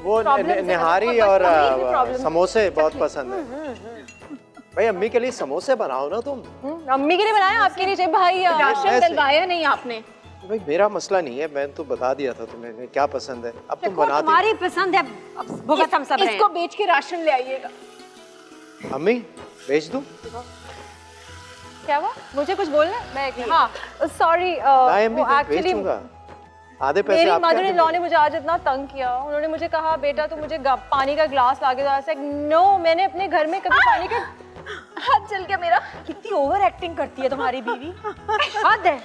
वो Problems है, निहारी बचपन और में भी problems समोसे बहुत पसंद है। भाई अम्मी के लिए समोसे बनाओ ना तुम। अम्मी के लिए बनाया, आपके लिए चाहिए भाई। राशन ऐसे। डलवाया नहीं आपने। भाई मेरा मसला नहीं है, मैं तो बता दिया था तुम्हें क्या पसंद है, अब तुम बना दी। तुम्हारी पसंद है, अब भुगत हम सब इसको बेच के राशन ले आइएगा। अम्मी बेच दूं? क्या हुआ? मुझे कुछ बोलना है? मैं हाँ सॉरी, नहीं अम्मी वो मैं एक्चुअली बेचूंगा। आधे पैसे मेरी आपके मदर इन आधे लॉ ने मुझे आज इतना तंग किया। उन्होंने मुझे कहा बेटा तू मुझे पानी का ग्लास लाके दे। नो, मैंने अपने घर में कभी पानी का हाथ जल गया मेरा। कितनी ओवर एक्टिंग करती है तुम्हारी बीवी, हद है।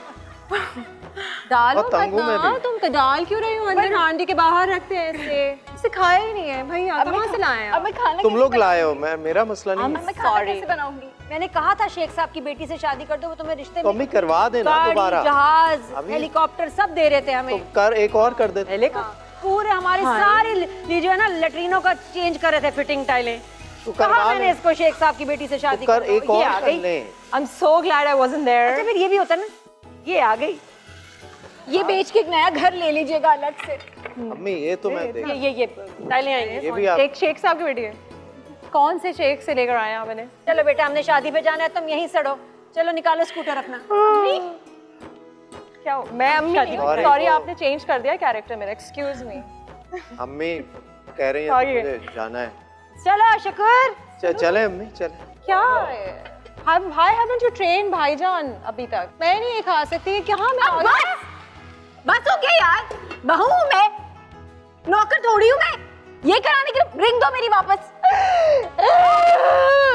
डालो बहुत तंग मत हूं मैं ना, भी। तुम डाल क्यों रही हो अंदर? हांडी के बाहर रखते हैं ऐसे, सिखाया ही नहीं है भैया, कहाँ से लाए अब आप? मैं खाना तुम लोग लाए हो, मैं मेरा मसला नहीं है। मैं खाना कैसे बनाऊंगी? मैंने कहा था शेख साहब की बेटी से शादी कर दो, वो तुम्हें रिश्ते तो में अम्मी करवा देना गाड़ी, दोबारा। जहाज, अभी- हेलीकॉप्टर सब दे रहे थे तो हमें। कर एक और कर देते। पूरे हमारे सारे ये जो है ना लेटरिनों का चेंज कर रहे थे, फिटिंग टाइलें। तू कहा करवा मैंने ले। इसको शेख साहब की बेटी से शादी कर दो, एक ये और आ कर गई। ले। I'm so glad I wasn't there. अच्छा फिर ये भी होता ना, ये आ गई। ये बेच के एक नया घर ले लीजिएगा अलग से। अम्मी ये तो मैं देख ये टाइलें आएंगी। ये भी आप एक शेख साहब की बेटी है। कौन से शेख से लेकर आए हैं मैंने? चलो बेटा हमने शादी पे जाना है, तुम यहीं सड़ो। चलो निकालो स्कूटर अपना। क्या हो? मैं अम्मी नहीं हूँ। Sorry। सॉरी, आपने चेंज कर दिया कैरेक्टर मेरा, एक्सक्यूज मी। अम्मी कह रही है Sorry। मुझे जाना है। चलो शुक्र। चले अम्मी चले। क्या हम भाई haven't you trained भाईजान अभी तक? मैं नहीं ये खा सकती, क्या मैं आ गई? बस हो गया यार, बहू हूँ मैं, नौकर थोड़ी हूँ मैं। ये कराने के लिए रिंग दो मेरी वापस।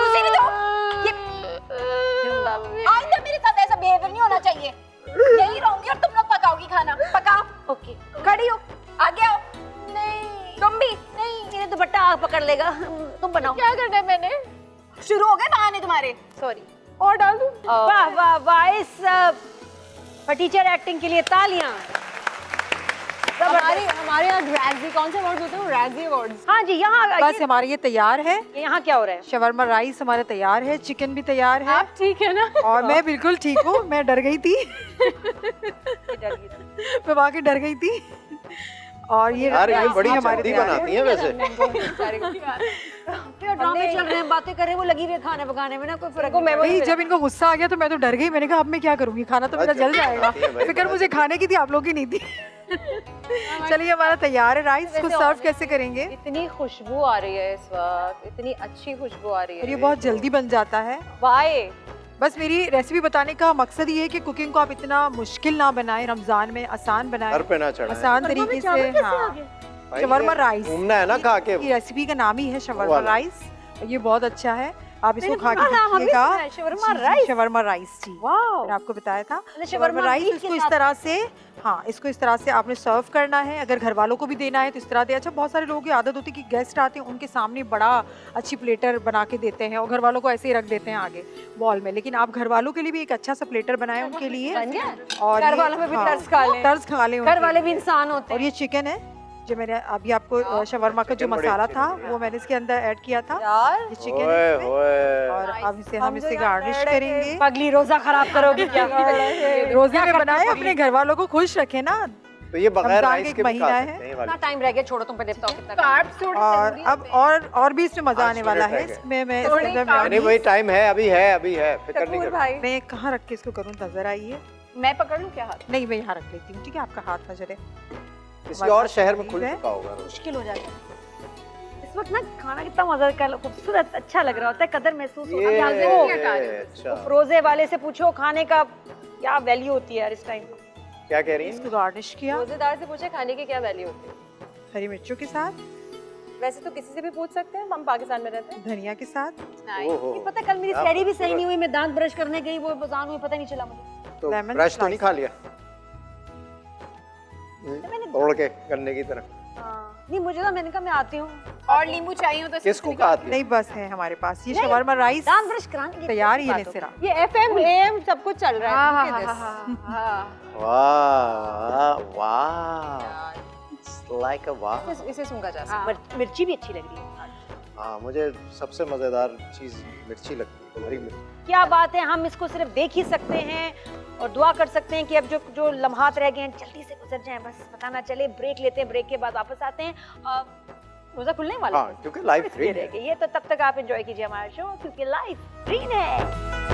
उसी भी दो। आइंदा मेरे साथ ऐसा बिहेवियर नहीं होना चाहिए। यही रहूंगी और तुम लोग पकाओगी खाना। पकाओ। ओके खड़ी हो, आगे आओ। नहीं, तुम भी नहीं। मेरे दुपट्टा आग पकड़ लेगा, तुम बनाओ। क्या करना है मैंने? शुरू हो गए बहाने तुम्हारे। सॉरी। और डाल दूं? वाह वाह वाह, इस टीचर एक्टिंग के लिए तालियां। हमारे यहाँ रैगजी, कौन से अवार्ड्स होते हैं? रैगजी अवार्ड्स। हाँ जी, यहाँ बस हमारे ये तैयार है। यहाँ क्या हो रहा है? शवरमा राइस हमारा तैयार है, चिकन भी तैयार है। आप ठीक है ना? और मैं बिल्कुल ठीक हूँ, मैं डर गई थी। मैं वाकई डर गई थी। और ये यार ये राइस बड़ी भी हमारे जल्दी तैयार है। बनाती है वैसे। ड्रामे चल रहे हैं, बातें कर रहे हैं, वो लगी हुई है खाने पकाने में ना, कोई फर्क को नहीं मेमोरी भाई जब इनको गुस्सा आ गया तो मैं तो डर गई। मैंने कहा अब मैं क्या करूंगी, खाना तो मेरा जल जाएगा। बनाती है भाई, फिक्र मुझे खाने की थी, आप लोग की नहीं थी। चलिए हमारा तैयार है राइस। इसको सर्व कैसे करेंगे? इतनी खुशबू आ रही है इस वक्त, इतनी अच्छी खुशबू आ रही और है। ये बहुत जल्दी बन जाता है। वाई बस मेरी रेसिपी बताने का मकसद ये है कि कुकिंग को आप इतना मुश्किल ना बनाएं, रमजान में आसान बनाएं, घर पे ना चढ़ाएं। आसान तरीके से। हाँ, भाई, शवरमा ये राइस घूमना है ना खा के। की रेसिपी का नाम ही है शवरमा वाला। राइस। ये बहुत अच्छा है, आप इसको मैंने खा के सुना, हम भी देखिएगा। सुना है, शवरमा जी, जी, राइस। शवरमा राइस जी, वाओ। मैंने आपको बताया था शवरमा शवरमा राइस। मीट के इसको इस साथ। तरह से, हाँ इसको इस तरह से आपने सर्व करना है। अगर घर वालों को भी देना है तो इस तरह दे। अच्छा बहुत सारे लोगों की आदत होती है कि गेस्ट आते हैं उनके सामने बड़ा अच्छी प्लेटर बना के देते हैं और घर वालों को ऐसे ही रख देते हैं आगे वॉल में। लेकिन आप घर वालों के लिए भी एक अच्छा सा प्लेटर बनाएं उनके लिए। और घर ये- वालों में भी हाँ, तर्स खा लें। तर्स खा लें घर उनके वाले भी लिए। इंसान होते और हैं। ये चिकन है जो मैंने अभी आपको शवरमा का जो चिकन बड़े मसाला अच्छे था लग रहे वो मैंने इसके अंदर ऐड किया था। यार ये चिकन ओए है इसमें। ओए। और अब इसे हम इसे गार्निश करेंगे। पगली रोजा खराब करोगी क्या? रोजे में बनाए, अपने घर वालों को खुश रखे ना। तो ये बगैर रमजान का राइस एक के भी खा महीना सकते है। हैं ये कितना वाली। टाइम रह गया, छोड़ो तुम पहले बताओ कितना कार्ब्स थोड़ी और जरूरी अब और भी इसमें मजा 5 आने वाला मिनट है। रह गए। इसमें मैं थोड़ी इसके अंदर नहीं मेयोनीज- वही टाइम है, अभी है फिक्र नहीं करो। भाई मैं कहाँ रख के इसको करूँ, नजर आई है? मैं पकड़ लूं क्या हाथ? नहीं मैं यहाँ रख लेती हूँ, ठीक है? आपका हाथ नजर है। किसी और शहर में खुल है। चुका होगा रोज। मुश्किल हो जाता है। इस वक्त ना खाना कितना मजा का खूबसूरत अच्छा लग रहा होता है, कदर महसूस होता है। अच्छा रोजे वाले से पूछो खाने का क्या वैल्यू होती है यार इस टाइम। क्या कह रही इसको है? गार्निश किया रोजेदार से पूछे खाने की क्या वैल्यू होती है। हरी मिर्चों के साथ, वैसे तो किसी से भी पूछ सकते हैं, हम पाकिस्तान में रहते हैं। धनिया के साथ। ओहो। पता है कल मेरी क्या सैरी भी सही खूबसूरत। नहीं हुई, मैं दांत ब्रश करने गई, वो बजान हुई, पता नहीं चला मुझे। तो Lemon ब्रश तो नहीं slice. खा लिया तोड़ के गन्ने की तरह? नहीं मुझे तो मैंने कहा मैं आती हूँ और नींबू चाहिए हो तो किसको कहा थी? नहीं बस है हमारे पास ये शवरमा राइस दांत ब्रश कराने की तैयार ही है बात हो। सिरा। ये FM AM सब कुछ चल रहा हाँ है। हाँ Look at हाँ this. हाँ वाह वाह, इट्स लाइक अ वाह। इसे सूंघा जा सकता मिर्ची भी अच्छी लग रही है। हाँ, मुझे सबसे मजेदार चीज मिर्ची लगती है, हरी मिर्ची। क्या बात है, हम इसको सिर्फ देख ही सकते हैं और दुआ कर सकते हैं कि अब जो जो लम्हात रह गए हैं जल्दी से गुजर जाएं, बस पता ना चले। ब्रेक लेते हैं, ब्रेक के बाद वापस आते हैं। रोजा खुलने वाला हाँ, क्योंकि लाइव फ्री रह गई ये, तो तब तक आप एंजॉय कीजिए हमारा शो, क्योंकि लाइव ग्रीन है।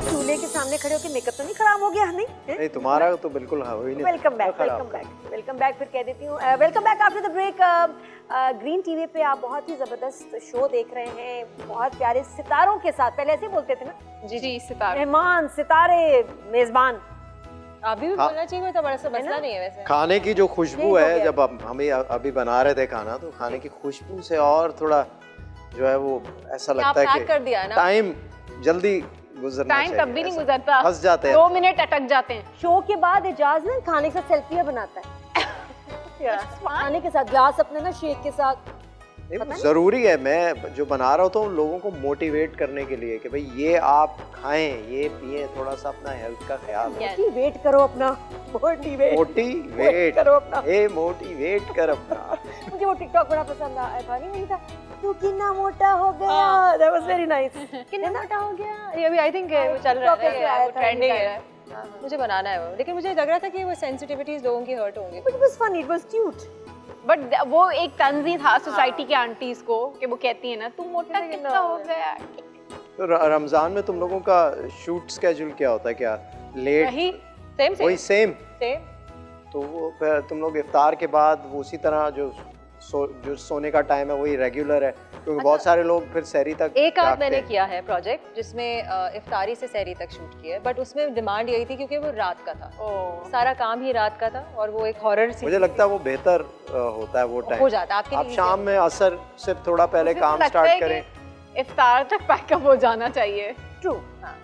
चूल्हे के सामने खड़े होकर मेकअप तो नहीं खराब हो गया? नहीं नहीं, तुम्हारा तो बिल्कुल हो ही नहीं। वेलकम बैक, खराब वेलकम बैक, वेलकम बैक। फिर कह देती हूँ welcome back after the break. Green TV पे आप बहुत ही जबरदस्त शो देख रहे हैं, बहुत प्यारे सितारों के साथ। पहले ऐसे ही बोलते थे ना, जी सितारा। मेहमान, सितारे, मेजबान। अभी भी हाँ। बोलना चाहिए, तो बड़ा सा मसला नहीं है वैसे। खाने की जो खुशबू यही हो है, गया। जब हमें अभी बना रहे थे खाना, तो खाने की खुशबू से और थोड़ा जो है वो ऐसा क्या आप लगता है पैक कर दिया है कि ना? टाइम जल्दी गुजरना टाइम चाहिए। तब भी नहीं ऐसा। गुजरता, फंस जाते हैं। 2 मिनट अटक जाते हैं। शो के बाद एजाज ना खाने के साथ सेल्फियां बनाता है। खाने के साथ ग्लास अपने ना शेक के साथ। नहीं, पता नहीं। जरूरी है। मैं जो बना रहा होता हूँ लोगों को मोटिवेट करने के लिए कि भाई ये आप खाएं, ये पिएं, थोड़ा सा अपना हेल्थ का ख्याल रखें। मोटिवेट करो अपना, मोटिवेट मोटिवेट करो अपना। ए मोटिवेट कर अपना। मुझे वो टिकटॉक बड़ा पसंद आया था, नहीं वही था, तू कितना मोटा हो गया। That was very nice. कितना मोटा हो गया ये अभी आई थिंक वो चल रहा TikTok पे आया है, था ट्रेंडिंग इनका। है। मुझे बनाना है वो, लेकिन मुझे लग रहा था कि वो सेंसिटिविटीज लोगों की हर्ट होंगी। But it was funny, it was cute. But वो एक तंज ही था सोसाइटी की आंटीज को कि वो कहती है ना तू मोटा कितना हो गया। तो रमजान में तुम लोगों का शूट स्केड्यूल क्या होता है? क्या लेट? वही सेम वही सेम। सेम। तो वो फिर तुम लोग इफ्तार के बाद वो उसी तरह जो सोने का टाइम है वही रेगुलर है, क्योंकि बहुत सारे लोग फिर सहरी तक एक आध जागते मैंने हैं। किया है प्रोजेक्ट जिसमें इफ्तारी से सहरी तक शूट किया है, बट उसमें डिमांड यही थी क्योंकि वो रात का था, सारा काम ही रात का था और वो एक हॉरर सी मुझे लगता है वो बेहतर होता है वो टाइम। हो जाता है आपके आप लिए शाम में असर से थोड़ा पहले मुझे तो काम लगता है स्टार्ट कि करें। इफ्तार तक पैकअप हो जाना चाहिए। True.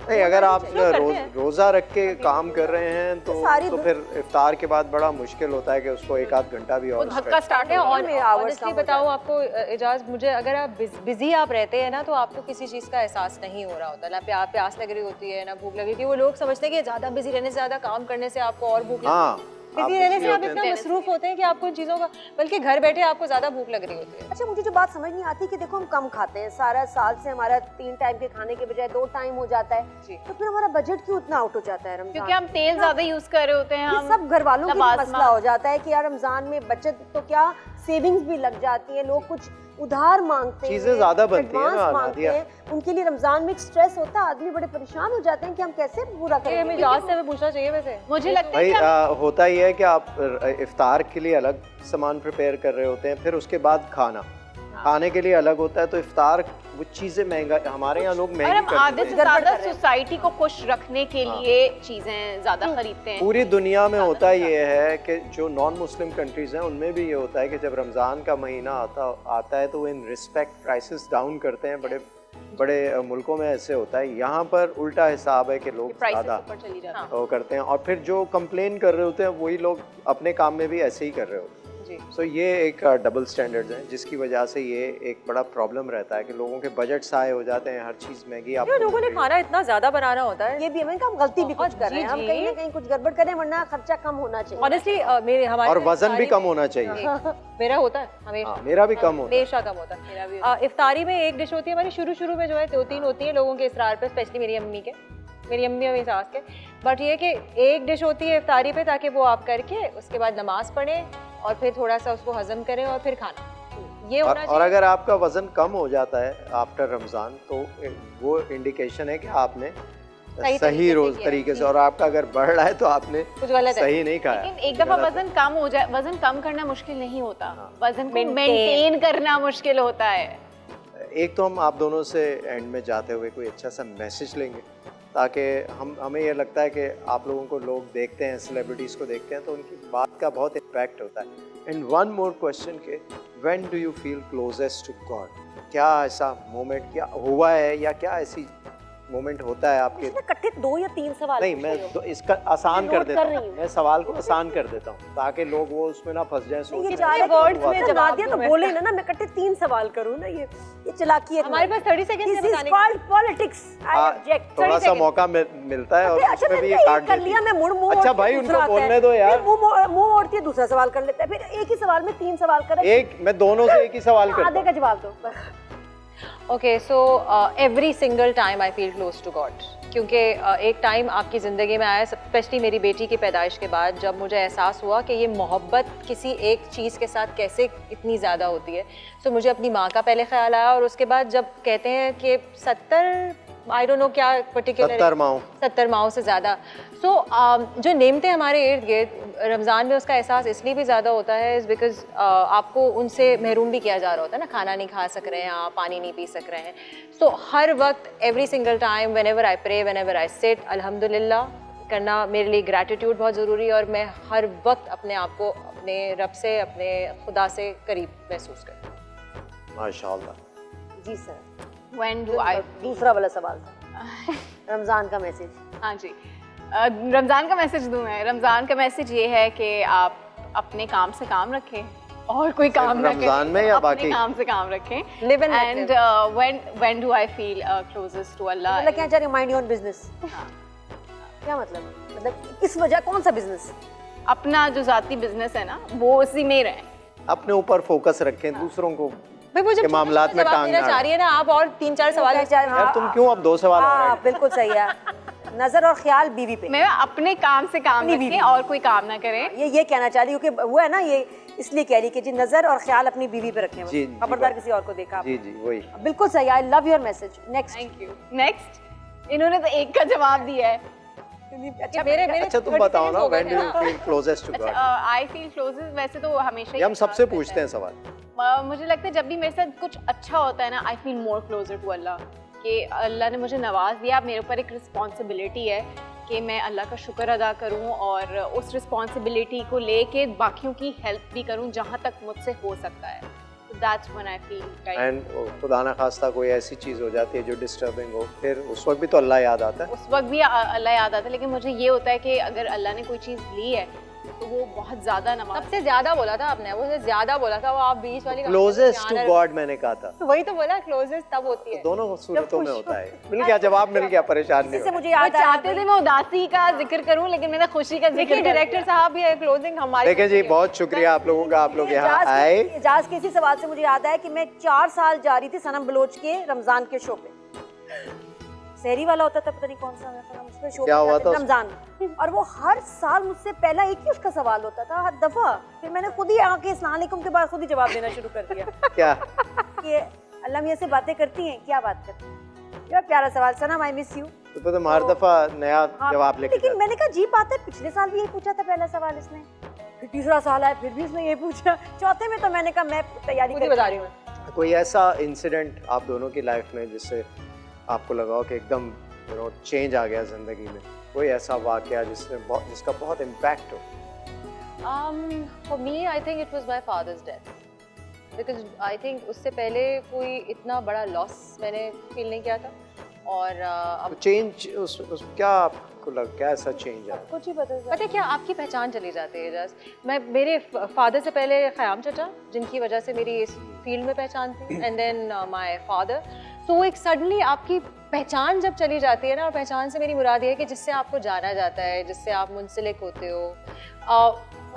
नहीं, अगर आप लोग करते हैं। रोजा रख के काम कर रहे हैं तो सारी फिर इफ्तार के बाद बड़ा मुश्किल होता है कि उसको एक आध घंटा भी वो और धक्का स्टार्ट है और मेरे hours ऑनेस्टली कम हो बताऊं आपको इजाज, मुझे अगर आप बिजी आप रहते हैं ना तो आपको किसी चीज़ का एहसास नहीं हो रहा होता, ना प्यास लग रही होती है ना भूख लगी होती है। वो लोग समझते हैं कि ज़्यादा बिजी रहने से, ज़्यादा काम करने से आपको और भूख हाँ, बिजी रहने से आप इतना मसरूफ होते हैं कि आपको इन चीज़ों का, बल्कि घर बैठे आपको ज़्यादा भूख लग रही होती है। अच्छा, मुझे जो बात समझ नहीं आती कि देखो हम कम खाते हैं, सारा साल से हमारा 3 टाइम के खाने के बजाय 2 टाइम हो जाता है, जी। तो फिर हमारा बजट क्यों इतना आउट हो जाता है रमजान? क्योंकि हम तेल ज्यादा यूज कर रहे होते हैं। ये हम सब घर वालों के लिए नमाज मसला हो जाता है कि यार रमजान में बचत तो क्या, सेविंग्स भी लग जाती है, लोग कुछ उधार मांगते हैं, चीजें ज्यादा बनती हैं advance ना, मांगते नादिया। हैं, उनके लिए रमजान में एक स्ट्रेस होता है, आदमी बड़े परेशान हो जाते हैं कि हम कैसे पूरा ये हमें करेंगे। इजाज से हमें पूछना चाहिए वैसे। मुझे लगता है भाई कि हम होता ही है कि आप इफ्तार के लिए अलग सामान प्रिपेयर कर रहे होते हैं, फिर उसके बाद खाने के लिए अलग होता है, तो इफ्तार वो चीजें महंगा, हमारे यहाँ लोग और महंगी हम कर आधे देते से हैं। ज्यादा सोसाइटी को खुश रखने के लिए चीजें ज्यादा खरीदते हैं। पूरी दुनिया में होता ये है कि जो नॉन मुस्लिम कंट्रीज हैं उनमें भी ये होता है कि जब रमज़ान का महीना आता है तो वो इन रिस्पेक्ट प्राइसेस डाउन करते हैं। बड़े बड़े मुल्कों में ऐसे होता है, यहाँ पर उल्टा हिसाब है कि लोग प्राइसेस ज़्यादा ऊपर चली जाती हैं। वो करते हैं, और फिर जो कंप्लेन कर रहे होते हैं वही लोग अपने काम में भी ऐसे ही कर रहे होते हैं। जी। सो ये एक डबल स्टैंडर्ड्स हैं जिसकी वजह से ये एक बड़ा प्रॉब्लम रहता है कि लोगों के बजट हाई हो जाते हैं, हर चीज़ महंगी। आप लोगों ने खाना इतना ज्यादा बनाना होता है। ये भी हमें हम गलती भी कुछ कर रहे हैं, हम जी, कहीं ना कहीं कुछ गड़बड़ करें, वरना खर्चा कम होना चाहिए। ऑनेस्टली मेरे हमारे और वजन भी कम होना चाहिए। मेरा होता है हमेशा। हाँ, मेरा भी कम होता है। हमेशा कम होता है। इफ्तारी में एक डिश होती है हमारी, शुरू में जो है 2-3 होती है लोगों के इसरार पे, स्पेशली मेरी अम्मी और मेरी सास के। बट ये कि एक डिश होती है इफ्तारी पे ताकि वो आप करके उसके बाद नमाज पढ़ें और फिर थोड़ा सा उसको हजम करें और फिर खाना, ये होना और चाहिए। अगर आपका वजन कम हो जाता है आफ्टर रमज़ान तो वो इंडिकेशन है कि आपने सही रोज तरीके से, और आपका अगर बढ़ रहा है तो आपने कुछ गलत है। सही नहीं खाया। लेकिन एक दफा वजन कम हो जाए, वजन कम करना मुश्किल नहीं होता, वजन को Maintain मेंटेन करना मुश्किल होता है। एक तो हम आप दोनों से एंड में जाते हुए कोई अच्छा सा मैसेज लेंगे, ताकि हमें ये लगता है कि आप लोगों को लोग देखते हैं, सेलिब्रिटीज़ को देखते हैं तो उनकी बात का बहुत इम्पैक्ट होता है। एंड वन मोर क्वेश्चन के, when do you feel closest to God? क्या ऐसा मोमेंट क्या हुआ है या क्या ऐसी मोमेंट होता है आपके? इसमें कट्ठे 2 या 3 सवाल नहीं, पूछ मैं रही हूँ। इसका आसान मैं कर नोट देता कर रही हूँ, हूँ। मैं सवाल को आसान कर देता हूँ ताकि लोग वो उसमें ना फंस जाएं। ये सोचें चार क्या words हुआ में था। जवाब दिया तो दूं मैं। बोले ना मैं कट्ठे 3 सवाल करूँ ना, ये चालाकी है हमारे पास 30 सेकंड है दिस इज बताने कॉल्ड पॉलिटिक्स। आई हाँ, ऑब्जेक्ट। थोड़ा सा मौका मिलता है और अच्छा उसमें भी ये मैंने काट कर देती लिया, है। मैं मुंह अच्छा भाई उनको बोलने दो यार। मुंह मोड़ती है, दूसरा सवाल कर लेता है, फिर एक ही सवाल में 3 सवाल कर। एक मैं दोनों से एक ही सवाल करता आधे हूँ। का जवाब दो बस। Okay so every single time I feel close to God, क्योंकि एक टाइम आपकी ज़िंदगी में आया, स्पेशली मेरी बेटी की पैदाइश के बाद, जब मुझे एहसास हुआ कि ये मोहब्बत किसी एक चीज़ के साथ कैसे इतनी ज़्यादा होती है। सो मुझे अपनी माँ का पहले ख्याल आया, और उसके बाद जब कहते हैं कि 70 आई डोंट नो क्या पर्टिकुलर 70 माओं से ज़्यादा। सो जो नेमते हमारे इर्द गिर्द, रमज़ान में उसका एहसास इसलिए भी ज़्यादा होता है इज़ बिकॉज आपको उनसे महरूम भी किया जा रहा होता है ना, खाना नहीं खा सक रहे हैं आप, पानी नहीं पी सक रहे हैं। सो हर वक्त every single time whenever I pray, whenever I sit, अल्हम्दुलिल्लाह करना मेरे लिए ग्रैटिट्यूड बहुत ज़रूरी है, और मैं हर वक्त अपने आप को अपने रब से, अपने खुदा से करीब महसूस करती हूँ। माशाल्लाह। जी सर। When do I? दूसरा वाला सवाल था रमजान का मैसेज। हाँ जी, रमज़ान का मैसेज दूँ मैं? रमज़ान का मैसेज ये है कि आप अपने काम से काम रखें और कोई काम ना करें। रमज़ान में या अपने बाकी? काम से काम रखें। Live and let And when do I feel closest to Allah? मतलब क्या चाह रही हो? Mind your own business. क्या मतलब किस वजह, कौन सा बिजनेस? अपना जो ज़ाती बिजनेस है ना, वो उसी में रहें। अपने ऊपर फोकस रखें, दूसरों को भाई वो जब के मामलात में टांग ना चाह रही है ना आप, और 3-4 सवाल यार तुम क्यों अब 2 सवाल और हाँ ऐड? बिल्कुल सही है। नजर और ख्याल बीवी पे। मैं अपने काम से काम अपनी रखें बीवी। और कोई काम ना करें। ये कहना चाह रही हूँ कि वो है ना, ये इसलिए कह रही कि जी नजर और ख्याल अपनी बीवी पे रखें, जी, खबरदार जी, किसी और को देखा आप। जी जी वही। बिल्कुल सही। I love your message. Next. Thank you. Next, इन्होंने तो एक का जवाब दिया है। अच्छा मेरे अच्छा तुम 30 बताओ seconds ना, हो गए व्हेन थे डू यू ना। फील क्लोजेस्ट टू अच्छा, गॉड? आई फील क्लोजेस्ट वैसे तो हमेशा ये हम सबसे पूछते हैं सवाल। मुझे लगता है जब भी मेरे साथ कुछ अच्छा होता है ना, I feel more closer to Allah, कि अल्लाह ने मुझे नवाज दिया। मेरे ऊपर एक रिस्पॉन्सिबिलिटी है कि मैं अल्लाह का शुक्र अदा करूं और उस रिस्पॉन्सिबिलिटी को लेके बाकियों की हेल्प भी करूं जहां तक मुझसे हो सकता है। That's when I feel like. And खुदा ना खास्ता कोई ऐसी चीज़ हो जाती है जो डिस्टर्बिंग हो, फिर उस वक्त भी तो अल्लाह याद आता है। उस वक्त भी अल्लाह याद आता है, लेकिन मुझे ये होता है कि अगर अल्लाह ने कोई चीज़ ली है तो वो बहुत ज़्यादा नवाज। सबसे ज्यादा बोला था आपने, वो ज्यादा बोला था, वो आप बीच वाली क्लोजेस्ट टू गॉड मैंने कहा था। वही तो बोला, क्लोजेस्ट तब होती है। दोनों सूरतों में होता है। मिल गया जवाब, मिल गया, परेशान नहीं इससे होना। मुझे वो याद आया चाहते थे मैं उदासी का जिक्र करूं, लेकिन मैंने खुशी का जिक्र देखिए कर दिया। डायरेक्टर साहब भी है, क्लोजिंग हमारी। देखें जी, बहुत शुक्रिया आप लोगों का, आप लोग यहाँ आए। एजाज के इसी सवाल से मुझे याद आया कि मैं 4 साल जा रही थी सनम बलोच के रमजान के शो पे। सहरी वाला होता था, पता नहीं कौन सा सनम, उसमें शो क्या हुआ था? रमजान। और वो हर साल मुझसे पहला एक ही उसका सवाल होता था, हर दफा। फिर मैंने खुद ही आके अस्सलाम वालेकुम के बाद खुद ही जवाब देना शुरू कर दिया क्या? कि अल्लाह मियां से बातें करती हैं, क्या बात करती हैं? यार प्यारा सवाल सनम, आई मिस यू। तो तुम हर दफा नया हाँ, जवाब लेके लेकिन जाते। मैंने कहा जी बात है, पिछले साल भी यही पूछा था पहला सवाल इसने, फिर तीसरा साल आया फिर भी इसने यही पूछा, चौथे में तो मैंने कहा मैं तैयारी खुद ही करके बता रही हूँ। कोई ऐसा इंसिडेंट आप दोनों की लाइफ में जिससे आपको लगा हो कि एकदम चेंज आ गया जिंदगी में, कोई ऐसा वाकया जिसका बहुत इम्पैक्ट हो? For me, I think it was my father's death. Because I think उससे पहले कोई इतना बड़ा लॉस मैंने फील नहीं किया था, और अब चेंज उस क्या आपको लगा, क्या ऐसा चेंज आया? कुछ ही बदल पता है क्या, आपकी पहचान चली जाती है। जस्ट मैं, मेरे फादर से पहले ख़याम चचा, जिनकी वजह से मेरी इस फील्ड में पहचान थी, एंड देन माय फादर। सो वो एक सडनली आपकी पहचान जब चली जाती है ना, और पहचान से मेरी मुराद ये है कि जिससे आपको जाना जाता है, जिससे आप मुंसलिक होते हो,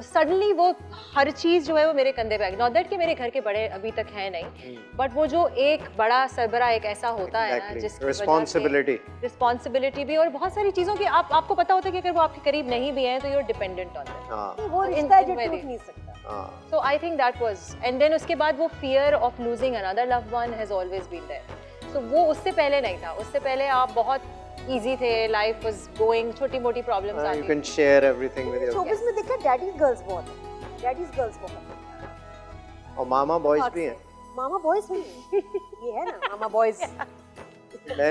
सडनली वो हर चीज़ जो है वो मेरे कंधे पे आ गई। नॉट दैट कि मेरे घर के बड़े अभी तक है नहीं, बट वो जो एक बड़ा सरबरा एक ऐसा होता है ना, जिसकी रिस्पॉन्सिबिलिटी भी, और बहुत सारी चीज़ों की आपको पता होता है कि अगर वो आपके करीब नहीं भी हैं तो you are dependent on them. हाँ वो रिश्ता है जो टूट नहीं सकता। हाँ। So I think that was, and then उसके बाद वो fear of losing another loved one has always been there. So वो उससे पहले नहीं था, उससे पहले आप बहुत easy थे, life was going, छोटी मोटी problems You आती can share everything with your showbiz में देखा डैडीज गर्ल्स बहुत है, डैडीज गर्ल्स बहुत है। और मामा बॉयज भी हैं। मामा बॉयज नहीं ये है ना मामा boys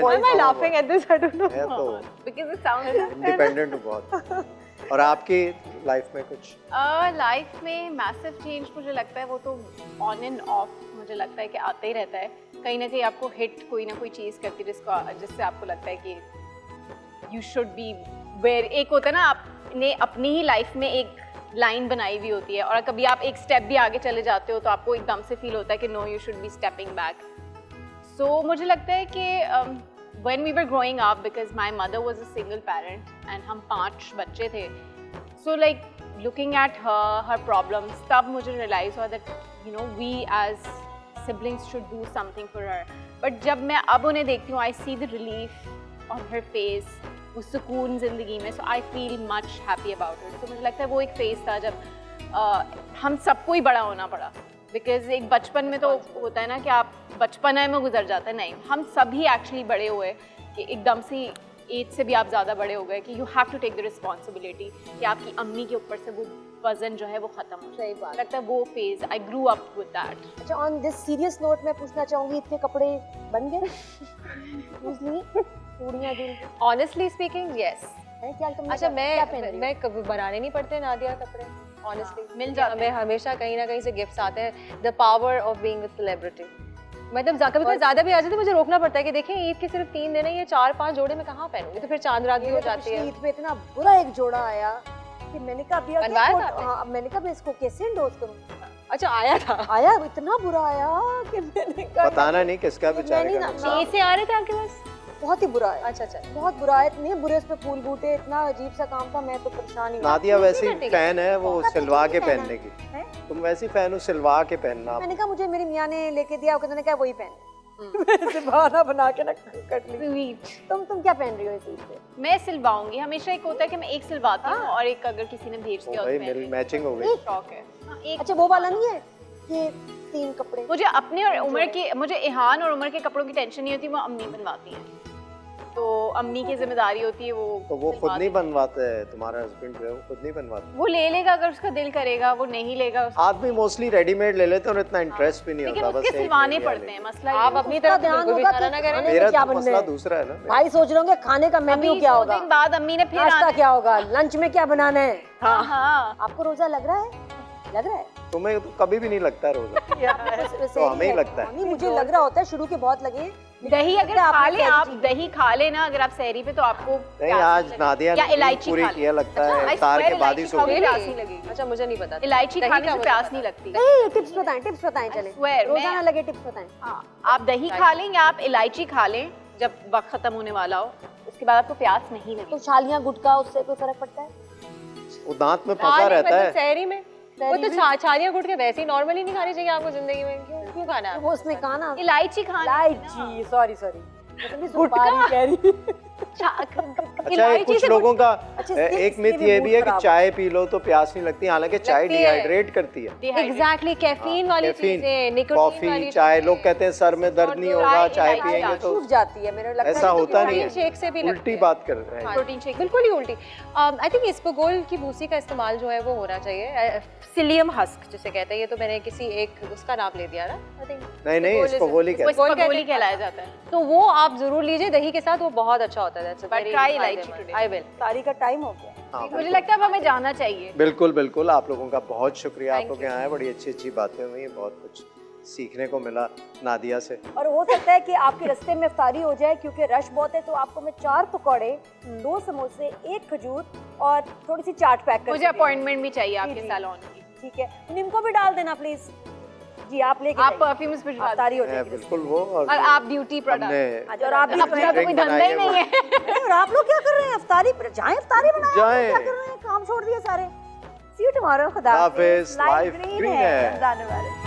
Why am I laughing at this? I don't know. मैं तो because it sounds इंडिपेंडेंट हूँ बहुत। और आपकी लाइफ में कुछ? लाइफ में मैसिव चेंज मुझे लगता है वो तो ऑन एंड ऑफ मुझे लगता है कि आता ही रहता है। कहीं ना कहीं आपको हिट कोई ना कोई चीज़ करती है जिससे आपको लगता है कि यू शुड बी वेयर। एक होता है ना, आपने अपनी ही लाइफ में एक लाइन बनाई हुई होती है और कभी आप एक स्टेप भी आगे चले जाते हो तो आपको एकदम से फील होता है कि no you should be stepping back. So मुझे लगता है कि when we were growing up, because my mother was a single parent and हम 5 बच्चे थे, so like looking at her problems, तब मुझे realize हुआ that you know we as siblings should do something for her. But जब मैं अब उन्हें देखती हूँ, I see the relief on her face, वो सुकून ज़िंदगी में, so I feel much happy about it. So मुझे लगता है वो एक phase था जब हम सबको ही बड़ा होना पड़ा। बिकॉज एक बचपन में तो होता है ना कि आप बचपन में गुजर जाता है, नहीं हम सभी एक्चुअली बड़े हुए कि एकदम से एज से भी आप ज़्यादा बड़े हो गए कि you have to take the responsibility कि आपकी अम्मी के ऊपर से वो वजन जो है वो ख़त्म हो सही बात। लगता है वो phase I grew up with that. अच्छा, ऑन दिस सीरियस नोट मैं पूछना चाहूंगी, इतने कपड़े बन गए मुझली चूड़ियां जुल Honestly speaking, yes. है क्या तुमने? अच्छा, क्या पहन रही हो? मैं कभी बनाने नहीं पड़ते नादिया कपड़े, honestly. मिल जाते हमें हमेशा कहीं ना कहीं से गिफ्ट्स आते हैं। The power of being a celebrity. मतलब कभी ज़्यादा भी आ जाते तो मुझे रोकना पड़ता है कि देखिए ईद के सिर्फ 3 दिन है, ये 4-5 जोड़े में कहाँ पहनूंगी, तो फिर चांद रात भी हो जाती है। ईद पे इतना बुरा एक जोड़ा आया कि मैंने कहा अभी बनवाया था आपने? हाँ, मैंने कहा मैं इसको कैसे इंडोर्स करूं। अच्छा, आया था। आया इतना बुरा आया कि मैंने कहा बताना नहीं किसका मैं बेचारे नहीं का ना- नुकसान। ईद से आ रहे थे आपके पास? बहुत ही बुरा है। अच्छा अच्छा। बहुत बुरा है, इतने बुरे उस पे फूल बूटे, इतना अजीब सा काम था, मैं तो परेशान ही हुई। नादिया वैसी कटेगी। फैन है वो कटेगी सिलवा के पहनना। पहनने की। हैं? तुम वैसी फैन हो सिलवा के पहनना आप। मैंने कहा मुझे मेरी मियाँ ने लेके दिया, उन्होंने कहा वही पहन बहाना बना के ना कट ली। स्वीट। तुम क्या पहन रही हो इस ईद पे? मैं सिलवाऊंगी, हमेशा एक होता है कि मैं एक सिलवाती हूँ और एक अगर किसी ने भेज दिया भाई तो मेरी मैं मैचिंग हो गई। शौक है। हाँ, एक अच्छा, वो वाला नहीं है कि 3 कपड़े? मुझे अपने और उमर की, मुझे इहान और उमर के कपड़ों की टेंशन नहीं होती, वो अम्मी बनवाती हैं, तो अम्मी की जिम्मेदारी होती है वो। तो वो खुद सिलवा नहीं देती बनवाते है, तुम्हारा हस्बैंड जो है वो खुद नहीं बनवाते। हैं। वो ले लेगा अगर उसका दिल करेगा, वो नहीं लेगा आदमी मोस्टली रेडीमेड ले लेते हैं और इतना इंटरेस्ट भी नहीं लेकिन होता। उसके बस एक सिलवाने ले लिया पड़ते हैं। लेकिन। मसला आप ये है। अपनी उसका तरफ ध्यान बिल्कुल भी होगा इशारा ना कि करें। खाने में मेरा क्या तो बनना मसला है। दूसरा है ना। भाई सोच रहे होंगे खाने का मेन्यू अभी क्या 2 होगा, दिन बाद अम्मी ने फिर नाश्ता आना क्या होगा, लंच में क्या बनाना है। हाँ हाँ आपको रोजा लग रहा है? लग रहा है? तुम्हें तो कभी भी नहीं लगता है रोजा। तो हमें ही लगता है। नहीं, मुझे लग रहा होता है, शुरू के बहुत लगे हैं। दही अगर आपने खा ले, सहरी आप चीज़- दही खा लेना अगर आप सहरी पे, तो आपको नहीं प्यास आज लगेगी। नादिया या ने इलायची पूरी खा ले। किया लगता अच्छा, है, I इफ्तार swear के बाद ही इलायची सो खाओगे, गई। प्यास नहीं लगेगी। अच्छा, मुझे नहीं पता। इलायची दही खाने का से मुझे प्यास पता नहीं लगती। नहीं, टिप्स बताएं चले। swear, रोजा मैं- ना लगे, टिप्स बताएं। हाँ, आप दही खा लें या आप इलायची खा लें जब वक्त खत्म होने वाला हो, उसके बाद आपको प्यास नहीं तो लगेगी। छालियां गुटखा, उससे कोई फर्क पड़ता है? वो दांत में हाँ, फंसा नहीं, रहता मतलब है। सहरी में वो तो छालियां कूट के वैसे ही नॉर्मली नहीं खानी चाहिए आपको जिंदगी में। क्यों खाना है? वो उसने कहा ना इलायची खाना इलायची, सॉरी सुपारी कह रही। अच्छा ये कुछ लोगों का अच्छा, एक इसके मिथ भी ये मूड भी है कि खराब चाय पी लो तो प्यास नहीं लगती, हालांकि चाय लगती है। डिहाइड्रेट करती है। एग्जैक्टली, कैफीन वाली कैफीन, चीजें, निकोटीन कॉफी, वाली चाय, चीजें। लोग कहते हैं सर में दर्द नहीं होगा चाय, चाय इलायची पिएंगे तो छूट जाती है, मेरे लगता है ऐसा कि होता नहीं प्रोटीन है। शेक से भी लगती उल्टी है। बात कर रहे हैं। प्रोटीन शेक बिल्कुल ही उल्टी। आई थिंक इसबगोल की भूसी का इस्तेमाल जो है वो होना चाहिए। सिलियम हस्क जिसे कहते हैं, ये तो मैंने किसी एक उसका नाम ले दिया ना, आई थिंक। नहीं नहीं इसको गोली वो कहते हैं। इसबगोली कहलाया जाता है। तो वो आप जरूर लीजिए दही के साथ, वो बहुत अच्छा होता है। But try इलायची today. I will. तारी का टाइम हो गया। हाँ, मुझे लगता है अब हमें जाना चाहिए। बिल्कुल बिल्कुल, आप लोगों का बहुत शुक्रिया। आप Thank लोग यहाँ आए, बड़ी अच्छी अच्छी बातें हुई, बहुत कुछ सीखने को मिला नादिया से। और हो सकता है कि आपके रास्ते में इफ्तारी हो जाए, क्योंकि रश बहुत है, तो आपको मैं 4 पकौड़े, 2 समोसे, 1 खजूर और थोड़ी सी चाट पैक कर मुझे अपॉइंटमेंट भी चाहिए आपके जी। सैलून की। ठीक है, निम्को भी डाल देना प्लीज। जी आप लेके आप जाइए। परफ्यूम्स भिजवा इफ्तारी हो है, जाएगी। बिल्कुल वो और आप ब्यूटी प्रोडक्ट। हमने और आप भी अपना तो कोई धंधा ही नहीं है। नहीं, और आप लोग क्या कर रहे हैं? इफ्तारी जाएं, इफ्तारी बनाएं। जाएं। क्या कर रहे हैं? काम छोड़ दिए सारे। सी यू टुमारो। खुदा हाफिज़, लाइफ लाइफ ग्रीन ग्रीन है है। रमजान मुबारक।